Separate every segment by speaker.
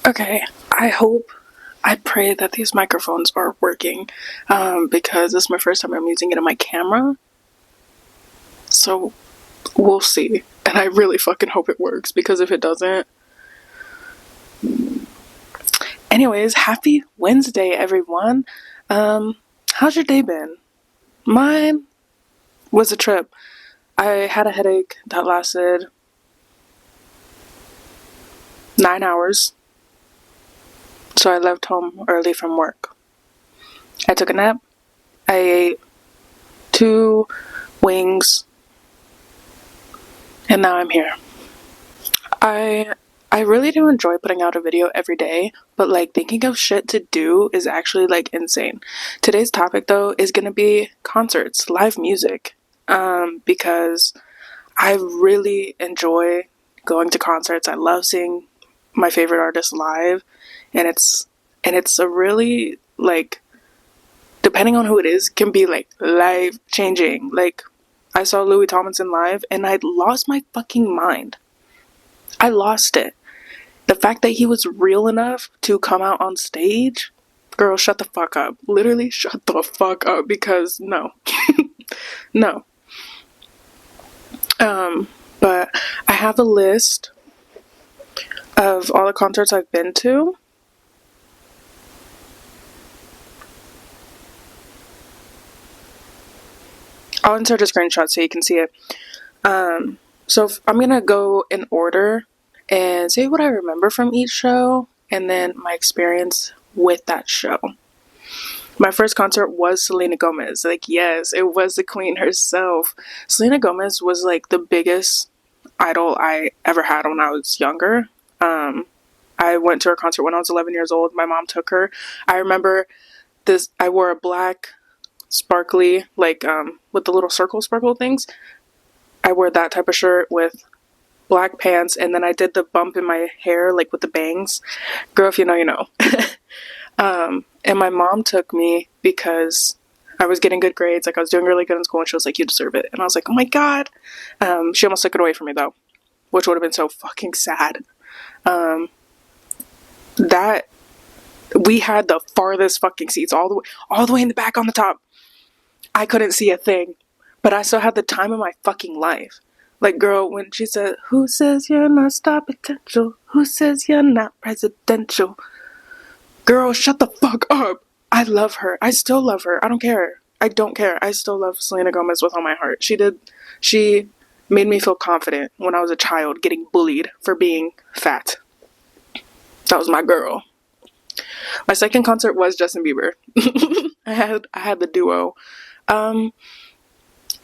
Speaker 1: Okay, I pray that these microphones are working because this is my first time I'm using it in my camera. So we'll see. And I really fucking hope it works because if it doesn't. Anyways, happy Wednesday, everyone. How's your day been? Mine was a trip. I had a headache that lasted 9 hours. So I left home early from work. I took a nap. I ate 2 wings. And now I'm here. I really do enjoy putting out a video every day, but like thinking of shit to do is actually like insane. Today's topic though is gonna be concerts, live music. Because I really enjoy going to concerts. I love seeing my favorite artists live, and it's a really like, depending on who it is, can be like life changing. Like I saw Louis Tomlinson live and I lost my fucking mind. I lost it. The fact that he was real enough to come out on stage, girl, shut the fuck up. Literally, shut the fuck up because no. No. But I have a list of all the concerts I've been to. I'll insert a screenshot so you can see it. So I'm gonna go in order and say what I remember from each show and then my experience with that show. My first concert was Selena Gomez. Like, yes, it was the queen herself. Selena Gomez was like the biggest idol I ever had when I was younger. I went to her concert when I was 11 years old. My mom took her. I remember this. I wore a black sparkly, like with the little circle sparkle things. I wore that type of shirt with black pants, and then I did the bump in my hair, like with the bangs. Girl, if you know, you know. And my mom took me because I was getting good grades. Like I was doing really good in school, and she was like, "You deserve it." And I was like, "Oh my god." She almost took it away from me though, which would have been so fucking sad. That we had the farthest fucking seats, all the way in the back on the top. I couldn't see a thing, but I still had the time of my fucking life. Like, girl, when she said, "Who says you're not star potential? Who says you're not presidential?" Girl, shut the fuck up. I love her. I still love her. I don't care. I don't care. I still love Selena Gomez with all my heart. She made me feel confident when I was a child getting bullied for being fat. That was my girl. My second concert was Justin Bieber. I had the duo.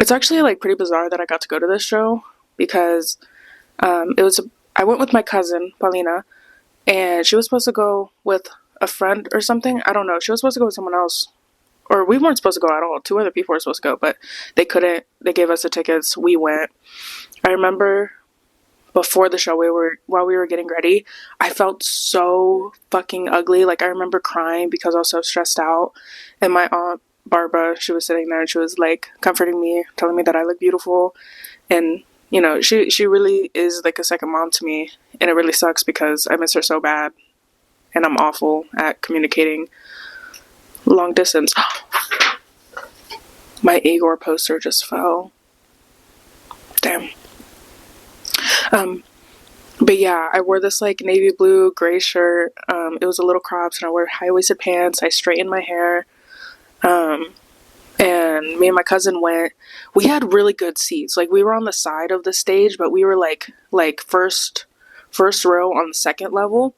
Speaker 1: It's actually like pretty bizarre that I got to go to this show because I went with my cousin Paulina, and she was supposed to go with a friend or something. I don't know. She was supposed to go with someone else, or we weren't supposed to go at all. 2 other people were supposed to go, but they couldn't. They gave us the tickets. We went. I remember before the show, while we were getting ready, I felt so fucking ugly. Like I remember crying because I was so stressed out, and my aunt Barbara, she was sitting there and she was like comforting me, telling me that I look beautiful, and you know, she really is like a second mom to me, and it really sucks because I miss her so bad, and I'm awful at communicating long distance. My Igor poster just fell. Damn. But yeah, I wore this like navy blue gray shirt. It was a little cropped, and I wore high-waisted pants. I straightened my hair. And me and my cousin went. We had really good seats. Like we were on the side of the stage, but we were like first row on the second level.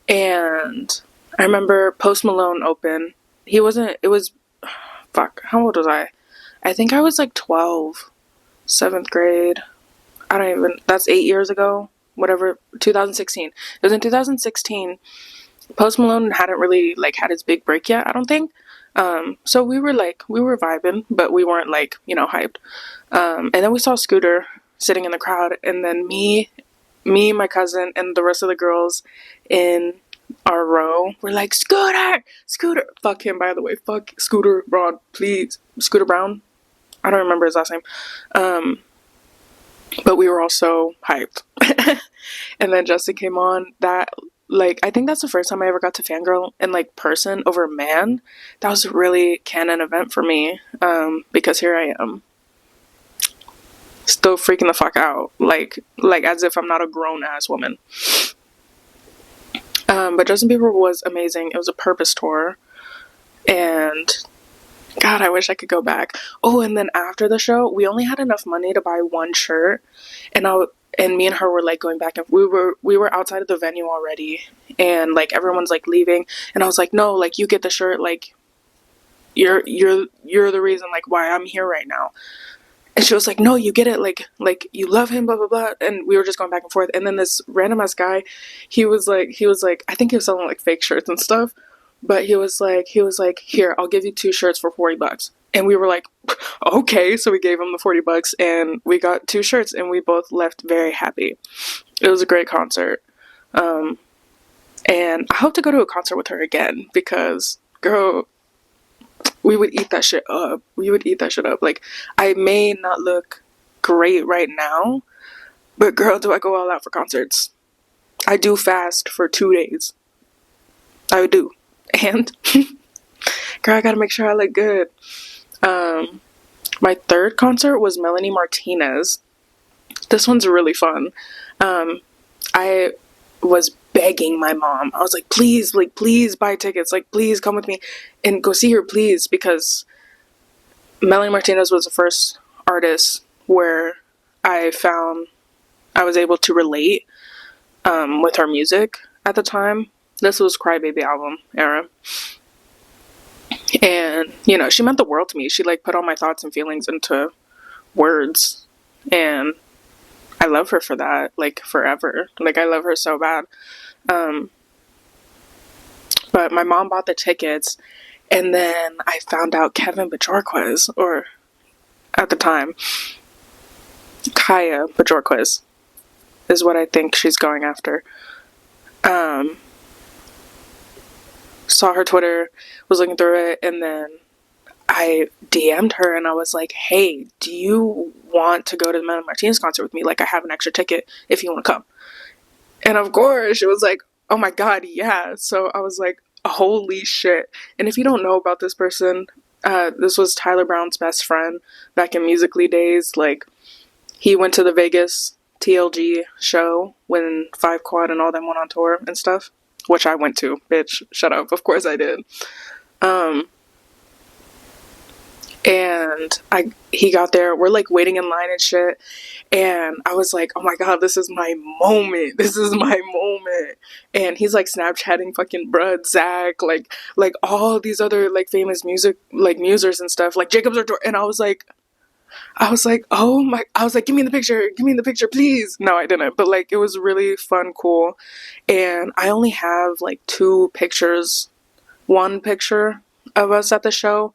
Speaker 1: And I remember Post Malone open. He wasn't. It was fuck. How old was I? I think I was like 12, 7th grade. I don't even. That's 8 years ago. Whatever. 2016. It was in 2016. Post Malone hadn't really like had his big break yet, I don't think. So we were vibing, but we weren't like, you know, hyped. And then we saw Scooter sitting in the crowd, and then me, my cousin, and the rest of the girls in our row were like, Scooter! Fuck him, by the way. Fuck Scooter Brown, please. Scooter Brown? I don't remember his last name. But we were all so hyped. And then Justin came on. That like, I think that's the first time I ever got to fangirl in, like, person over a man. That was a really canon event for me, because here I am, still freaking the fuck out, like as if I'm not a grown-ass woman. But Justin Bieber was amazing. It was a Purpose tour, and God, I wish I could go back. Oh, and then after the show, we only had enough money to buy one shirt, and me and her were like going back, and we were outside of the venue already, and like everyone's like leaving, and I was like, no, like you get the shirt, like you're the reason like why I'm here right now. And she was like, no, you get it, like you love him, blah blah blah. And we were just going back and forth, and then this random ass guy, he was like, I think he was selling like fake shirts and stuff, but he was like, here, I'll give you 2 shirts for $40. And we were like, okay. So we gave him the $40 and we got 2 shirts, and we both left very happy. It was a great concert. And I hope to go to a concert with her again, because girl, we would eat that shit up. Like, I may not look great right now, but girl, do I go all out for concerts. I do fast for 2 days. I would do. And girl, I gotta make sure I look good. My third concert was Melanie Martinez. This one's really fun. I was begging my mom. I was like, please buy tickets. Like, please come with me and go see her, please. Because Melanie Martinez was the first artist where I found I was able to relate with her music at the time. This was Crybaby album era. And, you know, she meant the world to me. She, like, put all my thoughts and feelings into words. And I love her for that, like, forever. Like, I love her so bad. But my mom bought the tickets, and then I found out Kevin Bajorquez, or at the time, Kaya Bajorquez is what I think she's going after. Saw her Twitter, was looking through it, and then I DM'd her and I was like, hey, do you want to go to the Melanie Martinez concert with me? Like, I have an extra ticket if you want to come. And of course, she was like, oh my god, yeah. So I was like, holy shit. And if you don't know about this person, this was Tyler Brown's best friend back in Musical.ly days. Like, he went to the Vegas TLG show when 5 Quad and all them went on tour and stuff, which I went to. Bitch, shut up. Of course I did. And he got there, we're like waiting in line and shit, and I was like, oh my god, this is my moment, and he's like Snapchatting fucking Brud, Zach, like all these other like famous music like musers and stuff, like Jacob's Door, and I was like, oh my, I was like, give me the picture, please. No, I didn't, but like, it was really fun, cool, and I only have like 2 pictures, 1 picture of us at the show.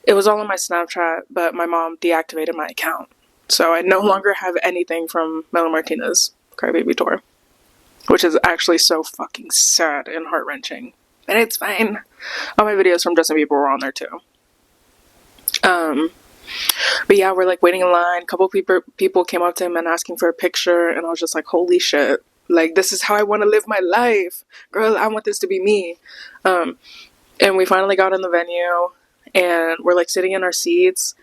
Speaker 1: It was all on my Snapchat, but my mom deactivated my account. So I no longer have anything from Melanie Martinez Crybaby tour, which is actually so fucking sad and heart-wrenching. But it's fine. All my videos from Justin Bieber were on there too. But yeah, we're like waiting in line. A couple people came up to him and asking for a picture, and I was just like, holy shit. Like, this is how I want to live my life. Girl, I want this to be me. And we finally got in the venue. And we're like sitting in our seats,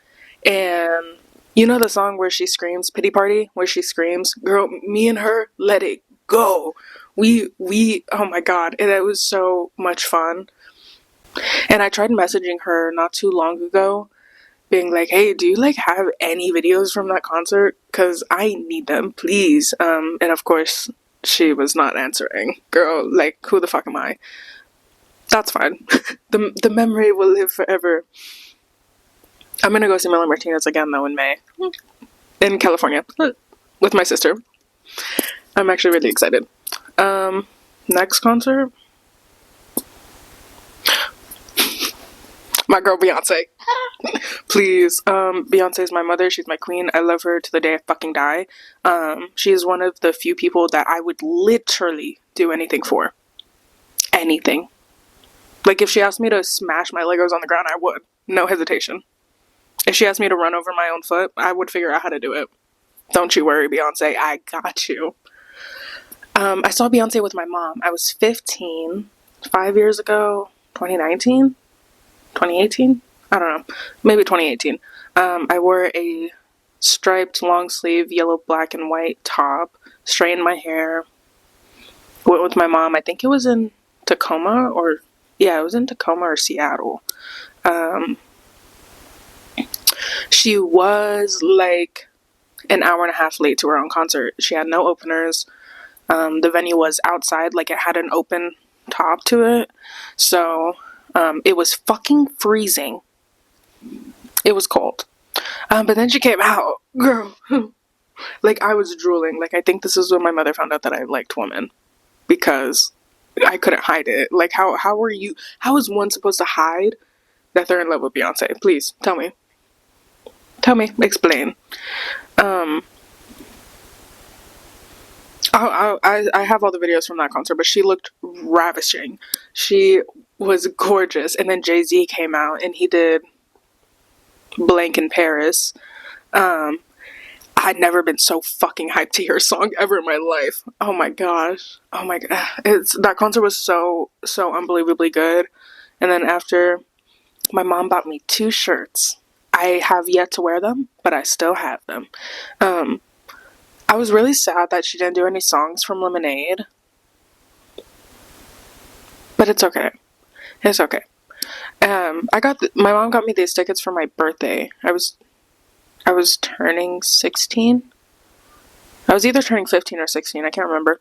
Speaker 1: and you know the song where she screams, Pity Party, where she screams, girl, me and her, let it go. We oh my god, and it was so much fun. And I tried messaging her not too long ago, being like, hey, do you like have any videos from that concert, because I need them, please. And of course she was not answering. Girl, like, who the fuck am I? That's fine. The memory will live forever. I'm gonna go see Melanie Martinez again though in May. In California. With my sister. I'm actually really excited. Next concert. My girl Beyonce. Please. Beyonce is my mother. She's my queen. I love her to the day I fucking die. She is one of the few people that I would literally do anything for. Anything. Like, if she asked me to smash my Legos on the ground, I would. No hesitation. If she asked me to run over my own foot, I would figure out how to do it. Don't you worry, Beyonce. I got you. I saw Beyonce with my mom. I was 15, 5 years ago, 2019, 2018. I don't know, maybe 2018. I wore a striped long sleeve yellow, black, and white top, straightened my hair, went with my mom. I think it was in Tacoma or, yeah, it was in Tacoma or Seattle. Um, she was like an hour and a half late to her own concert. She had no openers. The venue was outside, like it had an open top to it. So it was fucking freezing. It was cold. But then she came out, girl. Like I was drooling. Like I think this is when my mother found out that I liked women, because I couldn't hide it. Like how were you? How is one supposed to hide that they're in love with Beyonce? Please tell me. Tell me. Explain. Um, I have all the videos from that concert, but she looked ravishing. She was gorgeous. And then Jay-Z came out and he did Blank in Paris. I'd never been so fucking hyped to hear a song ever in my life. Oh my gosh. Oh my god. That concert was so unbelievably good. And then after, my mom bought me 2 shirts. I have yet to wear them, but I still have them. I was really sad that she didn't do any songs from Lemonade. But it's okay. It's okay. My mom got me these tickets for my birthday. I was turning 16. I was either turning 15 or 16, I can't remember.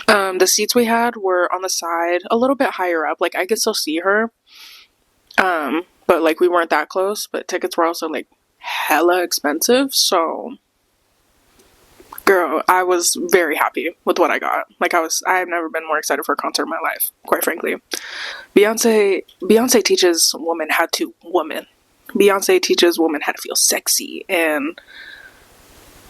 Speaker 1: The seats we had were on the side, a little bit higher up. Like I could still see her. But like we weren't that close, but tickets were also like hella expensive, so girl, I was very happy with what I got. Like I have never been more excited for a concert in my life, quite frankly. Beyonce teaches women how to woman. Beyonce teaches women how to feel sexy and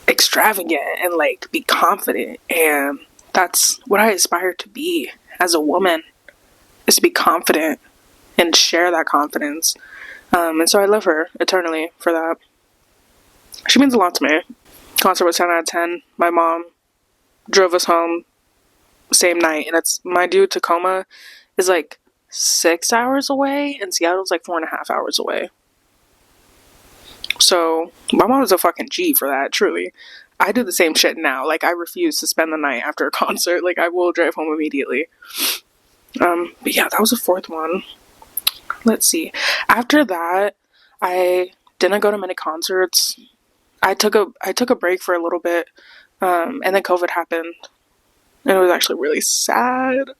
Speaker 1: extravagant and like be confident, and that's what I aspire to be as a woman, is to be confident and share that confidence. And so I love her eternally for that. She means a lot to me. Concert was 10 out of 10. My mom drove us home same night, and it's, my dude, Tacoma is like 6 hours away, and Seattle's like 4.5 hours away. So my mom was a fucking G for that, truly. I do the same shit now. Like I refuse to spend the night after a concert. Like I will drive home immediately. But yeah, that was the 4th one. Let's see. After that, I didn't go to many concerts. I took a break for a little bit, and then COVID happened, and it was actually really sad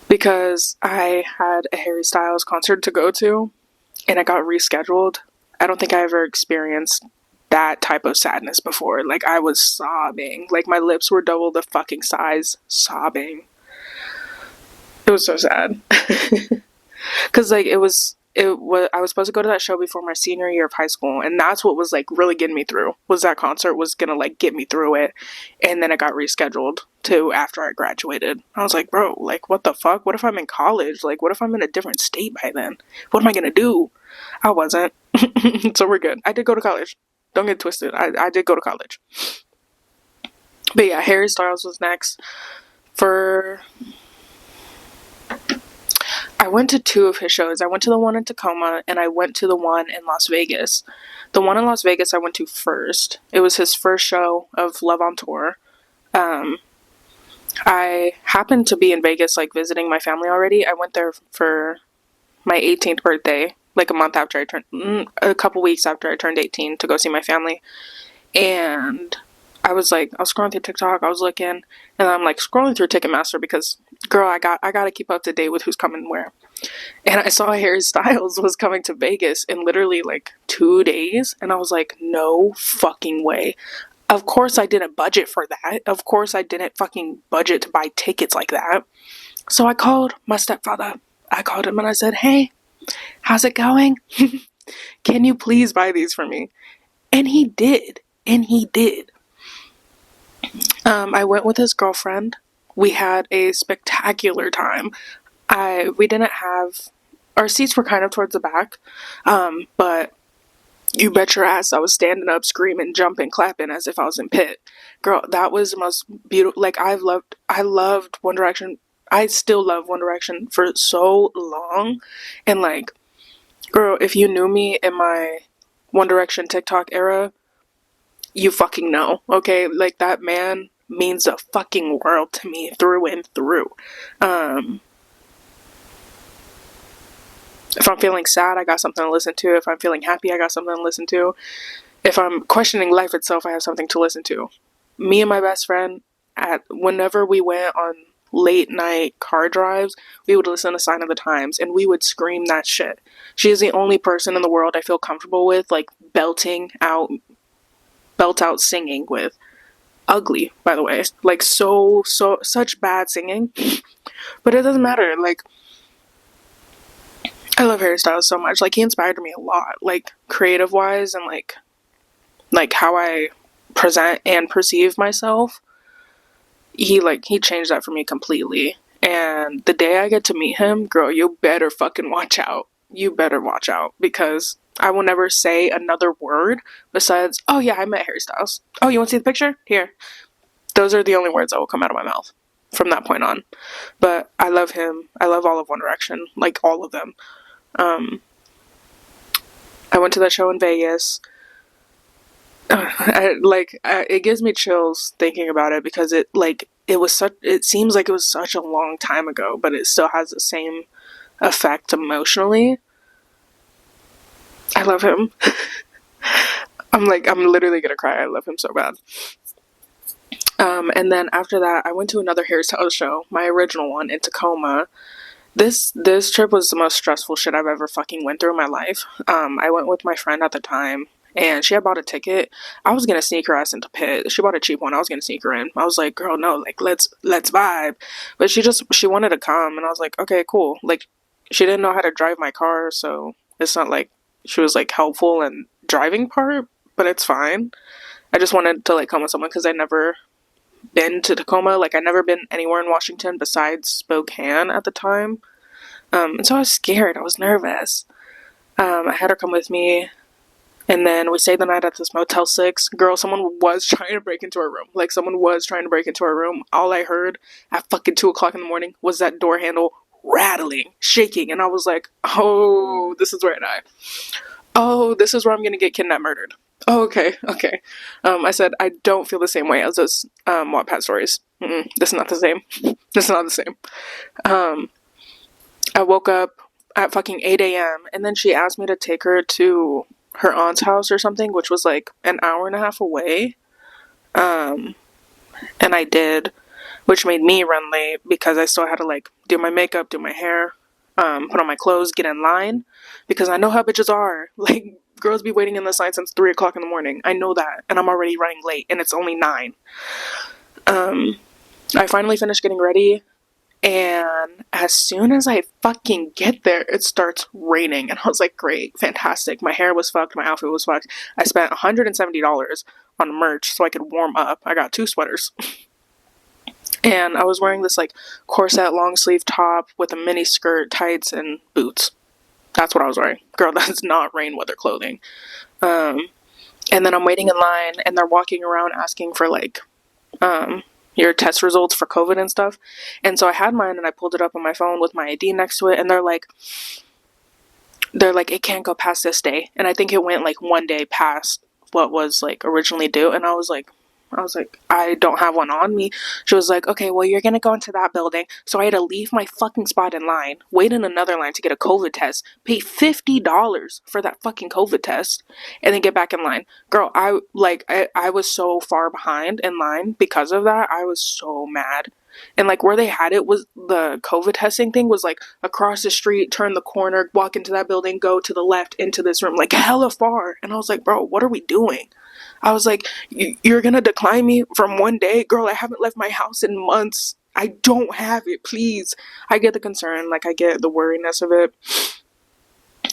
Speaker 1: because I had a Harry Styles concert to go to, and it got rescheduled. I don't think I ever experienced that type of sadness before. Like I was sobbing, like my lips were double the fucking size, sobbing. It was so sad. Because like I was supposed to go to that show before my senior year of high school, and that's what was like really getting me through, was that concert was gonna like get me through it. And then it got rescheduled to after I graduated. I was like, bro, like what the fuck? What if I'm in college? Like what if I'm in a different state by then? What am I gonna do? I wasn't. So we're good. I did go to college, don't get twisted. I did go to college. But yeah, Harry Styles was next. I went to 2 of his shows. I went to the one in Tacoma, and I went to the one in Las Vegas. The one in Las Vegas I went to first. It was his first show of Love on Tour. I happened to be in Vegas, like, visiting my family already. I went there for my 18th birthday, like a couple weeks after I turned 18, to go see my family. And I was scrolling through TikTok, I was looking, and I'm like scrolling through Ticketmaster because, girl, I gotta keep up to date with who's coming where. And I saw Harry Styles was coming to Vegas in literally like 2 days, and I was like, no fucking way. Of course I didn't budget for that. Of course I didn't fucking budget to buy tickets like that. So I called my stepfather. I called him and I said, hey, how's it going? Can you please buy these for me? And he did. I went with his girlfriend. We had a spectacular time. We didn't have, our seats were kind of towards the back, but You bet your ass I was standing up, screaming, jumping, clapping as if I was in pit. Girl, that was the most beautiful. Like, I loved One Direction. I still love One Direction for so long. And, like, girl, if you knew me in my One Direction TikTok era, you fucking know, okay? Like, that man means the fucking world to me through and through. Um, if I'm feeling sad, I got something to listen to. If I'm feeling happy, I got something to listen to. If I'm questioning life itself, I have something to listen to. Me and my best friend, whenever we went on late night car drives, we would listen to Sign of the Times and we would scream that shit. She is the only person in the world I feel comfortable with, like, belt out singing with. Ugly, by the way. Like, such bad singing. But it doesn't matter. Like, I love Harry Styles so much. Like, he inspired me a lot. Like, creative wise and like how I present and perceive myself. He changed that for me completely. And the day I get to meet him, girl, you better fucking watch out. You better watch out, because I will never say another word besides, oh yeah, I met Harry Styles. Oh, you want to see the picture? Here. Those are the only words that will come out of my mouth from that point on. But I love him. I love all of One Direction. Like, all of them. I went to that show in Vegas. It gives me chills thinking about it, because it seems like it was such a long time ago, but it still has the same effect emotionally. I love him. I'm literally gonna cry. I love him so bad. And then after that, I went to another Harry Styles show, my original one, in Tacoma. This trip was the most stressful shit I've ever fucking went through in my life. I went with my friend at the time, and she had bought a ticket. I was gonna sneak her ass into pit. She bought a cheap one. I was gonna sneak her in. I was like, girl, no, like, let's vibe. But she wanted to come, and I was like, okay, cool. Like, she didn't know how to drive my car, so it's not like she was like helpful in driving part, but it's fine. I just wanted to like come with someone, because I never been to Tacoma. Like, I'd never been anywhere in Washington besides Spokane at the time. And so I was scared. I was nervous. I had her come with me, and then we stayed the night at this Motel 6. Girl, someone was trying to break into our room. Like, someone was trying to break into our room. All I heard at fucking 2 o'clock in the morning was that door handle rattling, shaking, and I was like, oh, this is where I die. Oh, this is where I'm gonna get kidnapped, murdered. Oh, okay. I said, I don't feel the same way as those Wattpad stories. This is not the same. This is not the same. I woke up at fucking 8 a.m. and then she asked me to take her to her aunt's house or something, which was like an hour and a half away. And I did, which made me run late, because I still had to like do my makeup, do my hair, put on my clothes, get in line, because I know how bitches are. Like, girls be waiting in this line since 3 o'clock in the morning. I know that, and I'm already running late, and it's only 9. I finally finished getting ready, and as soon as I fucking get there, it starts raining, and I was like, great, fantastic. My hair was fucked, my outfit was fucked. I spent $170 on merch so I could warm up. I got 2 sweaters. And I was wearing this like corset long sleeve top with a mini skirt, tights, and boots. That's what I was wearing. Girl, that's not rain weather clothing. And then I'm waiting in line, and they're walking around asking for like your test results for COVID and stuff. And so I had mine, and I pulled it up on my phone with my ID next to it, and they're like, it can't go past this day. And I think it went like 1 day past what was like originally due. And I was like, I don't have one on me. She was like, okay, well, you're going to go into that building. So I had to leave my fucking spot in line, wait in another line to get a COVID test, pay $50 for that fucking COVID test, and then get back in line. Girl, I was so far behind in line because of that. I was so mad. And like where they had it was the COVID testing thing was like across the street, turn the corner, walk into that building, go to the left into this room, like hella far. And I was like, bro, what are we doing? I was like, you're gonna decline me from 1 day? Girl, I haven't left my house in months. I don't have it, please. I get the concern, like I get the worriness of it.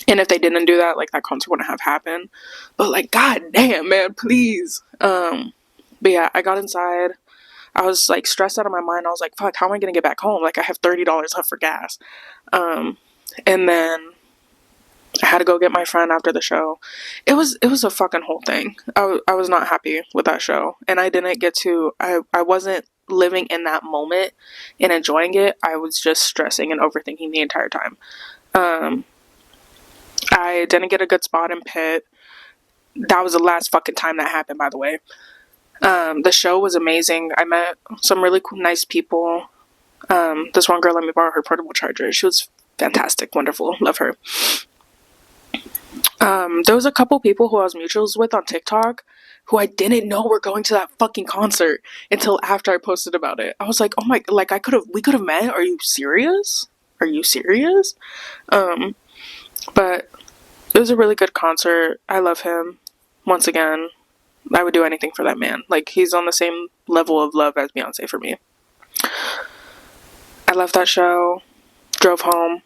Speaker 1: And if they didn't do that, like that concert wouldn't have happened. But like, god damn, man, please. But yeah, I got inside. I was like stressed out of my mind. I was like, fuck, how am I gonna get back home? Like I have $30 left for gas. And then I had to go get my friend after the show. It was a fucking whole thing. I was not happy with that show, and I didn't get to. I wasn't living in that moment and enjoying it. I was just stressing and overthinking the entire time. Um, I didn't get a good spot in pit. That was the last fucking time that happened, by the way. The show was amazing. I met some really cool, nice people. This one girl let me borrow her portable charger. She was fantastic, wonderful, love her. There was a couple people who I was mutuals with on TikTok who I didn't know were going to that fucking concert until after I posted about it. I was like, oh my, like we could have met. Are you serious? Are you serious? But it was a really good concert. I love him. Once again, I would do anything for that man. Like, he's on the same level of love as Beyonce for me. I left that show, drove home.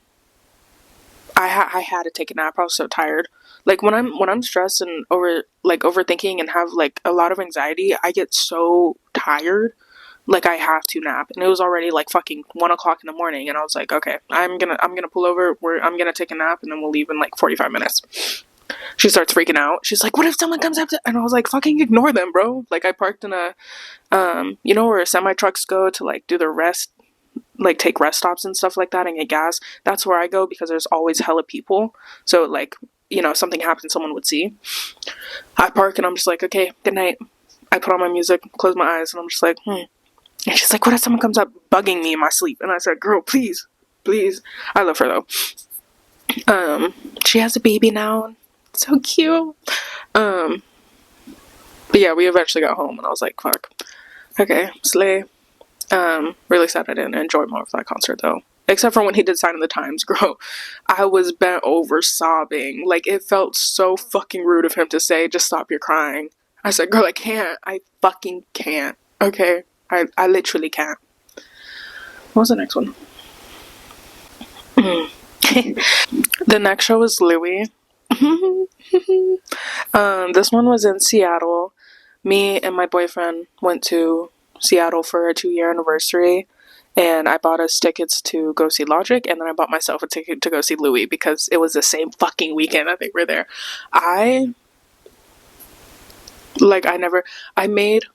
Speaker 1: I had to take a nap. I was so tired. Like, when I'm stressed and overthinking and have like a lot of anxiety, I get so tired. Like, I have to nap, and it was already like fucking 1 o'clock in the morning, and I was like, okay, I'm gonna pull over. I'm gonna take a nap, and then we'll leave in like 45 minutes. She starts freaking out. She's like, what if someone comes up to, and I was like, fucking ignore them, bro. Like, I parked in a you know where semi trucks go to like do their rest, like take rest stops and stuff like that and get gas. That's where I go because there's always hella people. So like, you know, if something happens, someone would see. I park and I'm just like, okay, good night. I put on my music, close my eyes, and I'm just like, And she's like, what if someone comes up bugging me in my sleep? And I said, girl, please, please. I love her though. She has a baby now. So cute. But yeah, we eventually got home and I was like, fuck. Okay, slay. Really sad I didn't enjoy more of that concert though. Except for when he did Sign of the Times, girl. I was bent over sobbing. Like, it felt so fucking rude of him to say, just stop your crying. I said, girl, I can't. I fucking can't. Okay? I literally can't. What was the next one? The next show was Louis. This one was in Seattle. Me and my boyfriend went to Seattle for a 2-year anniversary, and I bought us tickets to go see Logic, and then I bought myself a ticket to go see Louis because it was the same fucking weekend I think we're there. I made...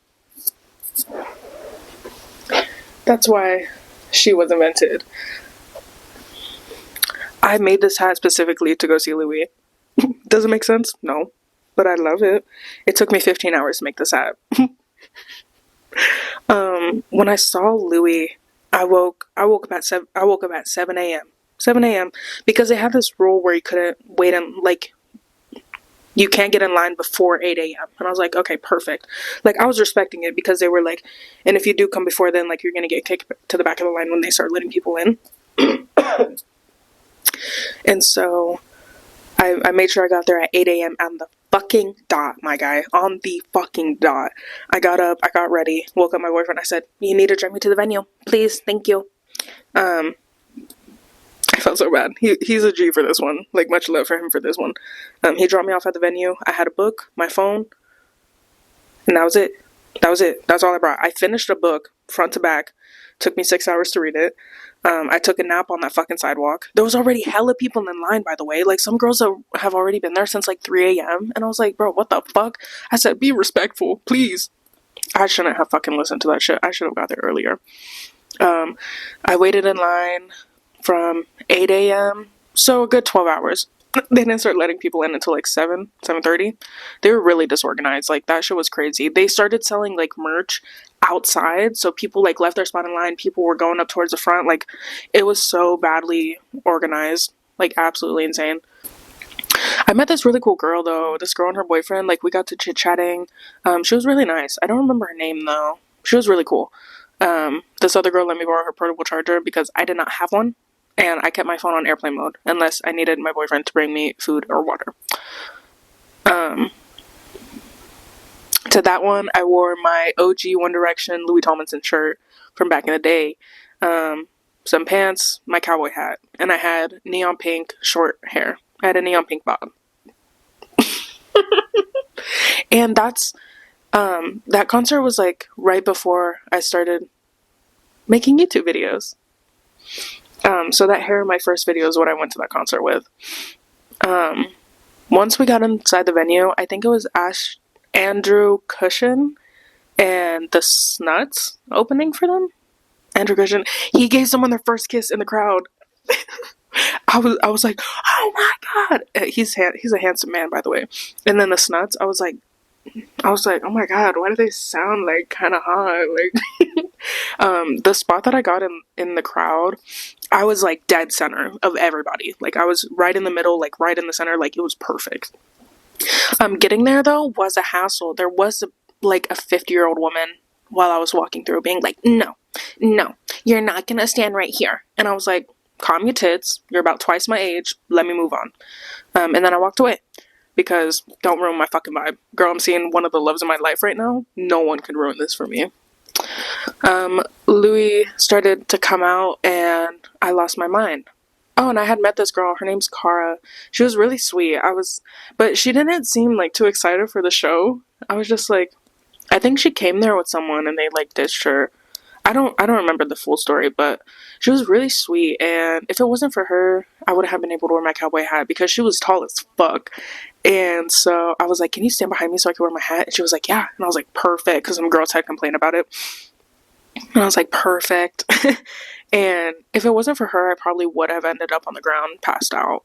Speaker 1: That's why she was invented. I made this hat specifically to go see Louis. Does it make sense? No. But I love it. It took me 15 hours to make this hat. When I saw Louis, I woke up at 7 a.m. 7 a.m. because they have this rule where you couldn't wait in, like, you can't get in line before 8 a.m. And I was like, okay, perfect. Like, I was respecting it because they were like, and if you do come before then, like, you're going to get kicked to the back of the line when they start letting people in. And so I made sure I got there at 8 a.m. on the fucking dot, my guy. On the fucking dot. I got up, I got ready, woke up my boyfriend. I said, you need to drive me to the venue. Please, thank you. I felt so bad. He's a G for this one. Like, much love for him for this one. He dropped me off at the venue. I had a book, my phone, and that was it. That's all I brought. I finished a book, front to back. Took me 6 hours to read it. I took a nap on that fucking sidewalk. There was already hella people in line, by the way. Like, some girls have already been there since like 3 a.m. And I was like, bro, what the fuck? I said, be respectful, please. I shouldn't have fucking listened to that shit. I should have got there earlier. I waited in line from 8 a.m. So a good 12 hours. They didn't start letting people in until like 7:30. They were really disorganized. Like, that shit was crazy. They started selling like merch outside, so people like left their spot in line. People were going up towards the front. Like, it was so badly organized. Like, absolutely insane. I met this really cool girl though. This girl and her boyfriend. Like, we got to chit-chatting. She was really nice. I don't remember her name though. She was really cool. This other girl let me borrow her portable charger because I did not have one. And I kept my phone on airplane mode unless I needed my boyfriend to bring me food or water. To that one, I wore my OG One Direction Louis Tomlinson shirt from back in the day. Some pants, my cowboy hat. And I had neon pink short hair. I had a neon pink bob. And that concert was like right before I started making YouTube videos. So that hair in my first video is what I went to that concert with. Once we got inside the venue, I think it was Andrew Cushion and the Snuts opening for them. Andrew Cushion, he gave someone their first kiss in the crowd. I was like, oh my god, he's a handsome man, by the way. And then the Snuts, I was like, oh my god, why do they sound like kind of hot? Like, the spot that I got in the crowd, I was like dead center of everybody. Like I was right in the middle, like right in the center, like it was perfect. Getting there though was a hassle. There was like a 50-year-old woman while I was walking through being like, no, you're not gonna stand right here. And I was like, calm your tits. You're about twice my age. Let me move on. And then I walked away because don't ruin my fucking vibe. Girl, I'm seeing one of the loves of my life right now. No one can ruin this for me. Louis started to come out and I lost my mind. Oh, and I had met this girl. Her name's Cara. She was really sweet. But she didn't seem like too excited for the show. I was just like, I think she came there with someone and they like ditched her. I don't remember the full story, but she was really sweet. And if it wasn't for her, I wouldn't have been able to wear my cowboy hat because she was tall as fuck. And so I was like, can you stand behind me so I can wear my hat? And she was like, yeah. And I was like, perfect. Because some girls had complained about it. And I was like, perfect. And if it wasn't for her, I probably would have ended up on the ground, passed out.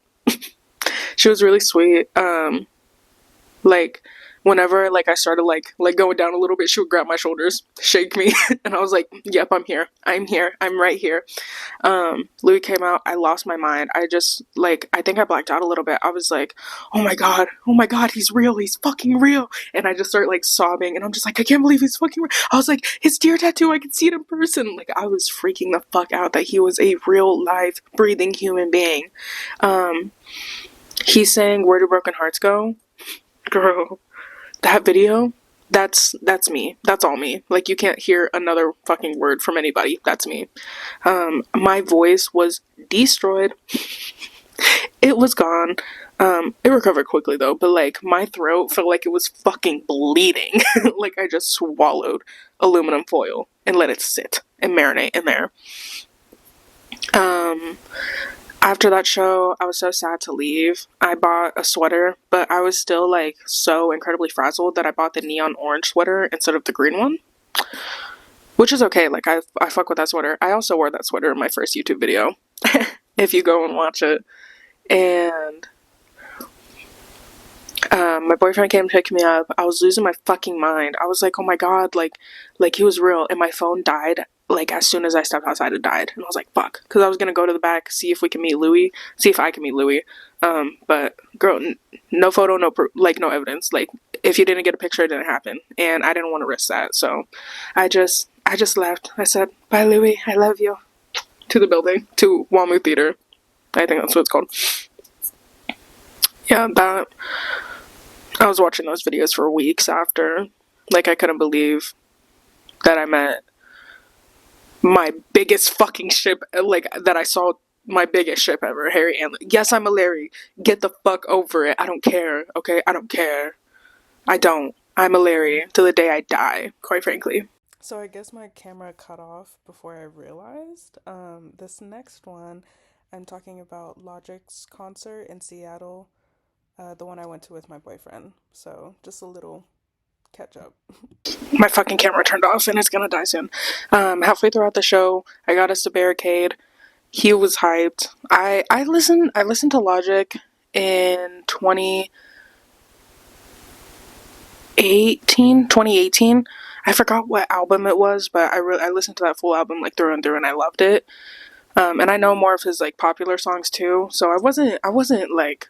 Speaker 1: She was really sweet. Like, whenever, like, I started, like going down a little bit, she would grab my shoulders, shake me, and I was like, yep, I'm here. I'm right here. Louis came out, I lost my mind. I just, like, I think I blacked out a little bit. I was like, oh my god, he's real, he's fucking real. And I just started, like, sobbing, and I'm just like, I can't believe he's fucking real. I was like, his deer tattoo, I can see it in person. Like, I was freaking the fuck out that he was a real, live, breathing human being. He sang Where Do Broken Hearts Go? Girl, that video, that's me. That's all me. Like, you can't hear another fucking word from anybody. That's me. My voice was destroyed. It was gone. It recovered quickly though, but like my throat felt like it was fucking bleeding. Like I just swallowed aluminum foil and let it sit and marinate in there. After that show, I was so sad to leave. I bought a sweater, but I was still like so incredibly frazzled that I bought the neon orange sweater instead of the green one. Which is okay, like I fuck with that sweater. I also wore that sweater in my first YouTube video. If you go and watch it. And my boyfriend came to pick me up. I was losing my fucking mind. I was like, oh my god, like he was real. And my phone died. Like, as soon as I stepped outside, it died. And I was like, fuck. Because I was going to go to the back, see if I can meet Louis. But, girl, no photo, no proof, like, no evidence. Like, if you didn't get a picture, it didn't happen. And I didn't want to risk that. So, I just left. I said, bye, Louis. I love you. To the building. To Wamu Theater. I think that's what it's called. Yeah, I was watching those videos for weeks after. Like, I couldn't believe that I met my biggest fucking ship, like, that I saw my biggest ship ever, Harry Anley. Yes, I'm a Larry. Get the fuck over it. I don't care, okay? I don't care. I don't. I'm a Larry till the day I die, quite frankly. So I guess my camera cut off before I realized. This next one, I'm talking about Logic's concert in Seattle, the one I went to with my boyfriend. So just a little catch up. My fucking camera turned off and it's gonna die soon. Halfway throughout the show, I got us to Barricade. He was hyped. I listened to Logic in 2018. I forgot what album it was, but I listened to that full album like through and through and I loved it. And I know more of his like popular songs too, so I wasn't like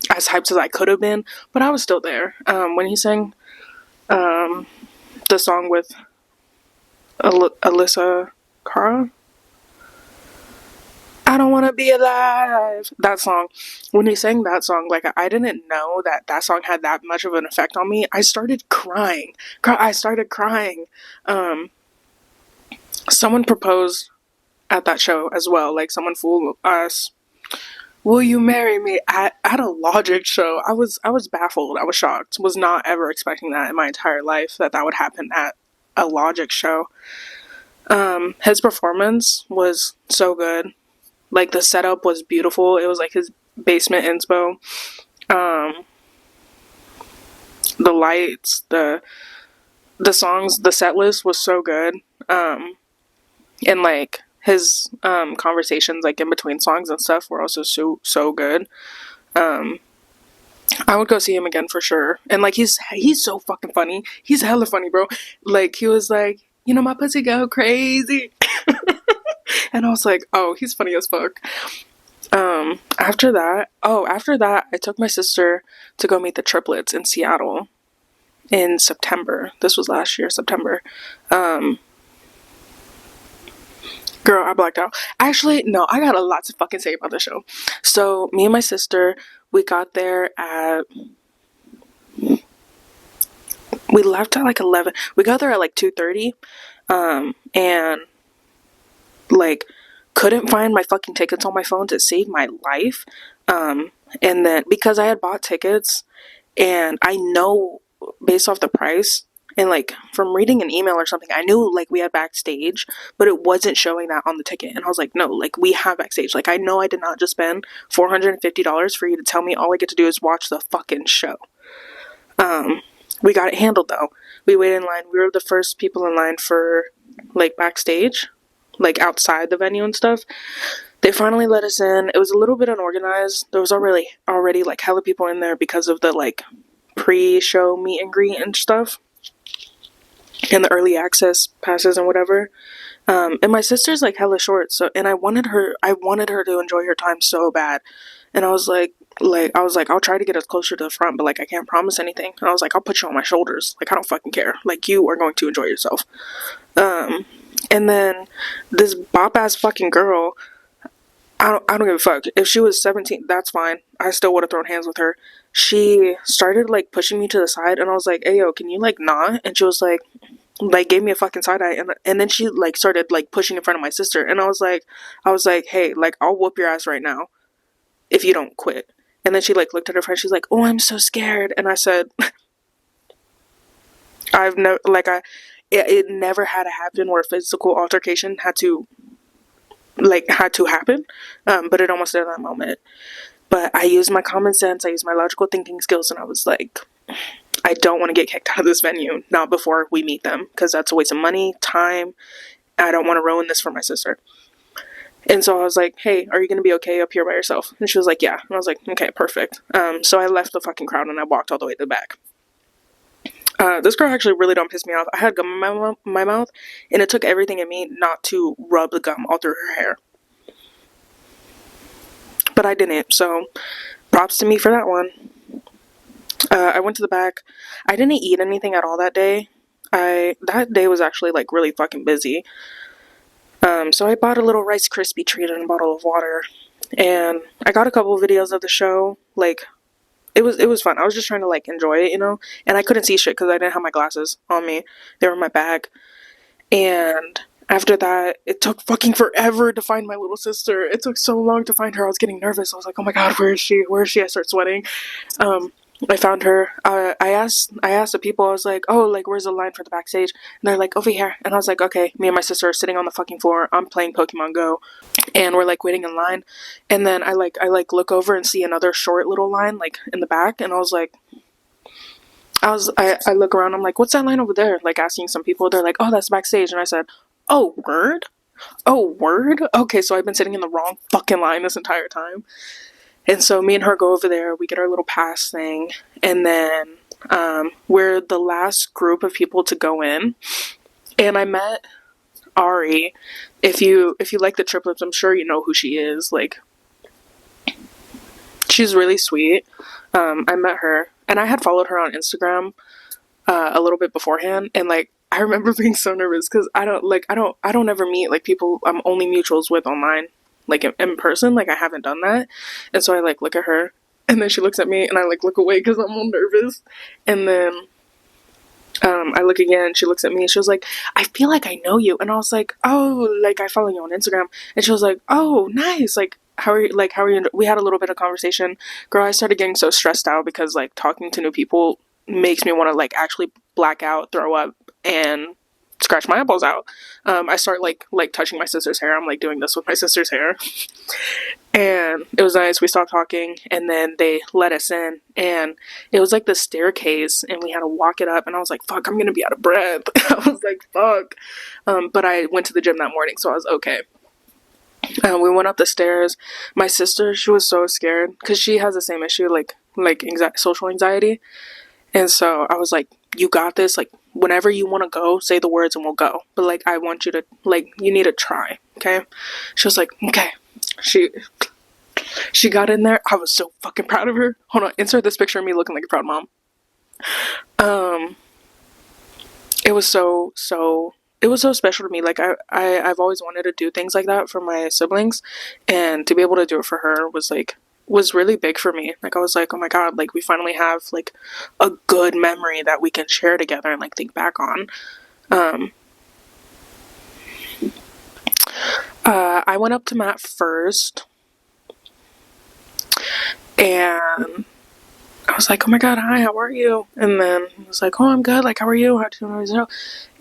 Speaker 1: as hyped as I could have been, but I was still there. When he sang the song with Alyssa Cara, I don't want to be alive. That song. When he sang that song, like, I didn't know that song had that much of an effect on me. I started crying. Someone proposed at that show as well. Like, someone fooled us. Will you marry me at a Logic show? I was baffled. I was shocked. Was not ever expecting that in my entire life, that would happen at a Logic show. His performance was so good. Like, the setup was beautiful. It was like his basement inspo. Um, the lights, the songs, the set list was so good. And like his conversations like in between songs and stuff were also so good. Um, I would go see him again for sure. And like he's so fucking funny. He's hella funny, bro. Like he was like, you know, my pussy go crazy. And I was like, oh, he's funny as fuck. After that, I took my sister to go meet the triplets in Seattle in September. This was last year, September. Girl, I blacked out. Actually, no, I got a lot to fucking say about the show. So, me and my sister, we got there at. We left at like 11. We got there at like 2:30. And like couldn't find my fucking tickets on my phone to save my life. And then because I had bought tickets and I know based off the price and like from reading an email or something, I knew like we had backstage, but it wasn't showing that on the ticket. And I was like, no, like we have backstage. Like I know I did not just spend $450 for you to tell me all I get to do is watch the fucking show. We got it handled though. We waited in line. We were the first people in line for like backstage, like outside the venue and stuff. They finally let us in. It was a little bit unorganized. There was already like hella people in there because of the like pre-show meet and greet and stuff, and the early access passes and whatever. And my sister's like hella short, so and I wanted her to enjoy her time so bad, and I was like I'll try to get us closer to the front, but like I can't promise anything. And I was like, I'll put you on my shoulders. Like I don't fucking care. Like you are going to enjoy yourself. And then this bop ass fucking girl, I don't give a fuck. If she was 17, that's fine. I still would have thrown hands with her. She started like pushing me to the side, and I was like, "Hey yo, can you like not?" And she was like gave me a fucking side eye, and then she like started like pushing in front of my sister, and I was like, "Hey, like I'll whoop your ass right now if you don't quit." And then she like looked at her friend. She's like, "Oh, I'm so scared," and I said, "I've never like it never had to happen where a physical altercation had to happen, but it almost did in that moment. But I used my common sense, I used my logical thinking skills, and I was like, I don't want to get kicked out of this venue, not before we meet them, because that's a waste of money, time. I don't want to ruin this for my sister. And so I was like, hey, are you going to be okay up here by yourself? And she was like, yeah. And I was like, okay, perfect. So I left the fucking crowd and I walked all the way to the back. This girl actually really don't piss me off. I had gum in my mouth, and it took everything in me not to rub the gum all through her hair. But I didn't, so props to me for that one. I went to the back. I didn't eat anything at all that day. That day was actually like really fucking busy. So I bought a little Rice Krispie treat and a bottle of water, and I got a couple of videos of the show. Like it was fun. I was just trying to like enjoy it, you know. And I couldn't see shit because I didn't have my glasses on me. They were in my bag. And after that, it took fucking forever to find my little sister. It took so long to find her. I was getting nervous. I was like, oh my god, where is she? Where is she? I start sweating. I found her. I asked the people, I was like, oh, like, where's the line for the backstage? And they're like, over here. And I was like, okay. Me and my sister are sitting on the fucking floor. I'm playing Pokemon Go. And we're, like, waiting in line. And then I look over and see another short little line, like, in the back. And I was like, I look around. I'm like, what's that line over there? Like, asking some people. They're like, oh, that's backstage. And I said, oh, word? Oh, word? Okay, so I've been sitting in the wrong fucking line this entire time. And so me and her go over there, we get our little pass thing, and then we're the last group of people to go in. And I met Ari. If you like the triplets, I'm sure you know who she is. Like, she's really sweet. I met her, and I had followed her on Instagram a little bit beforehand, and like I remember being so nervous because I don't ever meet like people I'm only mutuals with online. Like in person, like I haven't done that. And so I like look at her, and then she looks at me, and I like look away because I'm all nervous. And then I look again, she looks at me, and she was like, I feel like I know you. And I was like, oh, like I follow you on Instagram. And she was like, oh, nice. Like how are you? We had a little bit of conversation. Girl, I started getting so stressed out because like talking to new people makes me want to like actually black out, throw up, and scratch my eyeballs out. I start like touching my sister's hair. I'm like doing this with my sister's hair. And it was nice. We stopped talking, and then they let us in, and it was like the staircase, and we had to walk it up. And I was like, "Fuck, I'm gonna be out of breath." I was like, "Fuck," but I went to the gym that morning, so I was okay. We went up the stairs. My sister, she was so scared because she has the same issue, like social anxiety. And so I was like, "You got this. Like, whenever you want to go, say the words, and we'll go. But like, I want you to you need to try, okay?" She was like, "Okay." She She got in there. I was so fucking proud of her. Hold on, insert this picture of me looking like a proud mom. Um, it was it was so special to me. Like I've always wanted to do things like that for my siblings, and to be able to do it for her was really big for me. Like I was like, oh my god, like we finally have like a good memory that we can share together and like think back on. Um, I went up to Matt first, and I was like, oh my god, hi, how are you? And then he was like, oh, I'm good. Like, how are you? How do you know?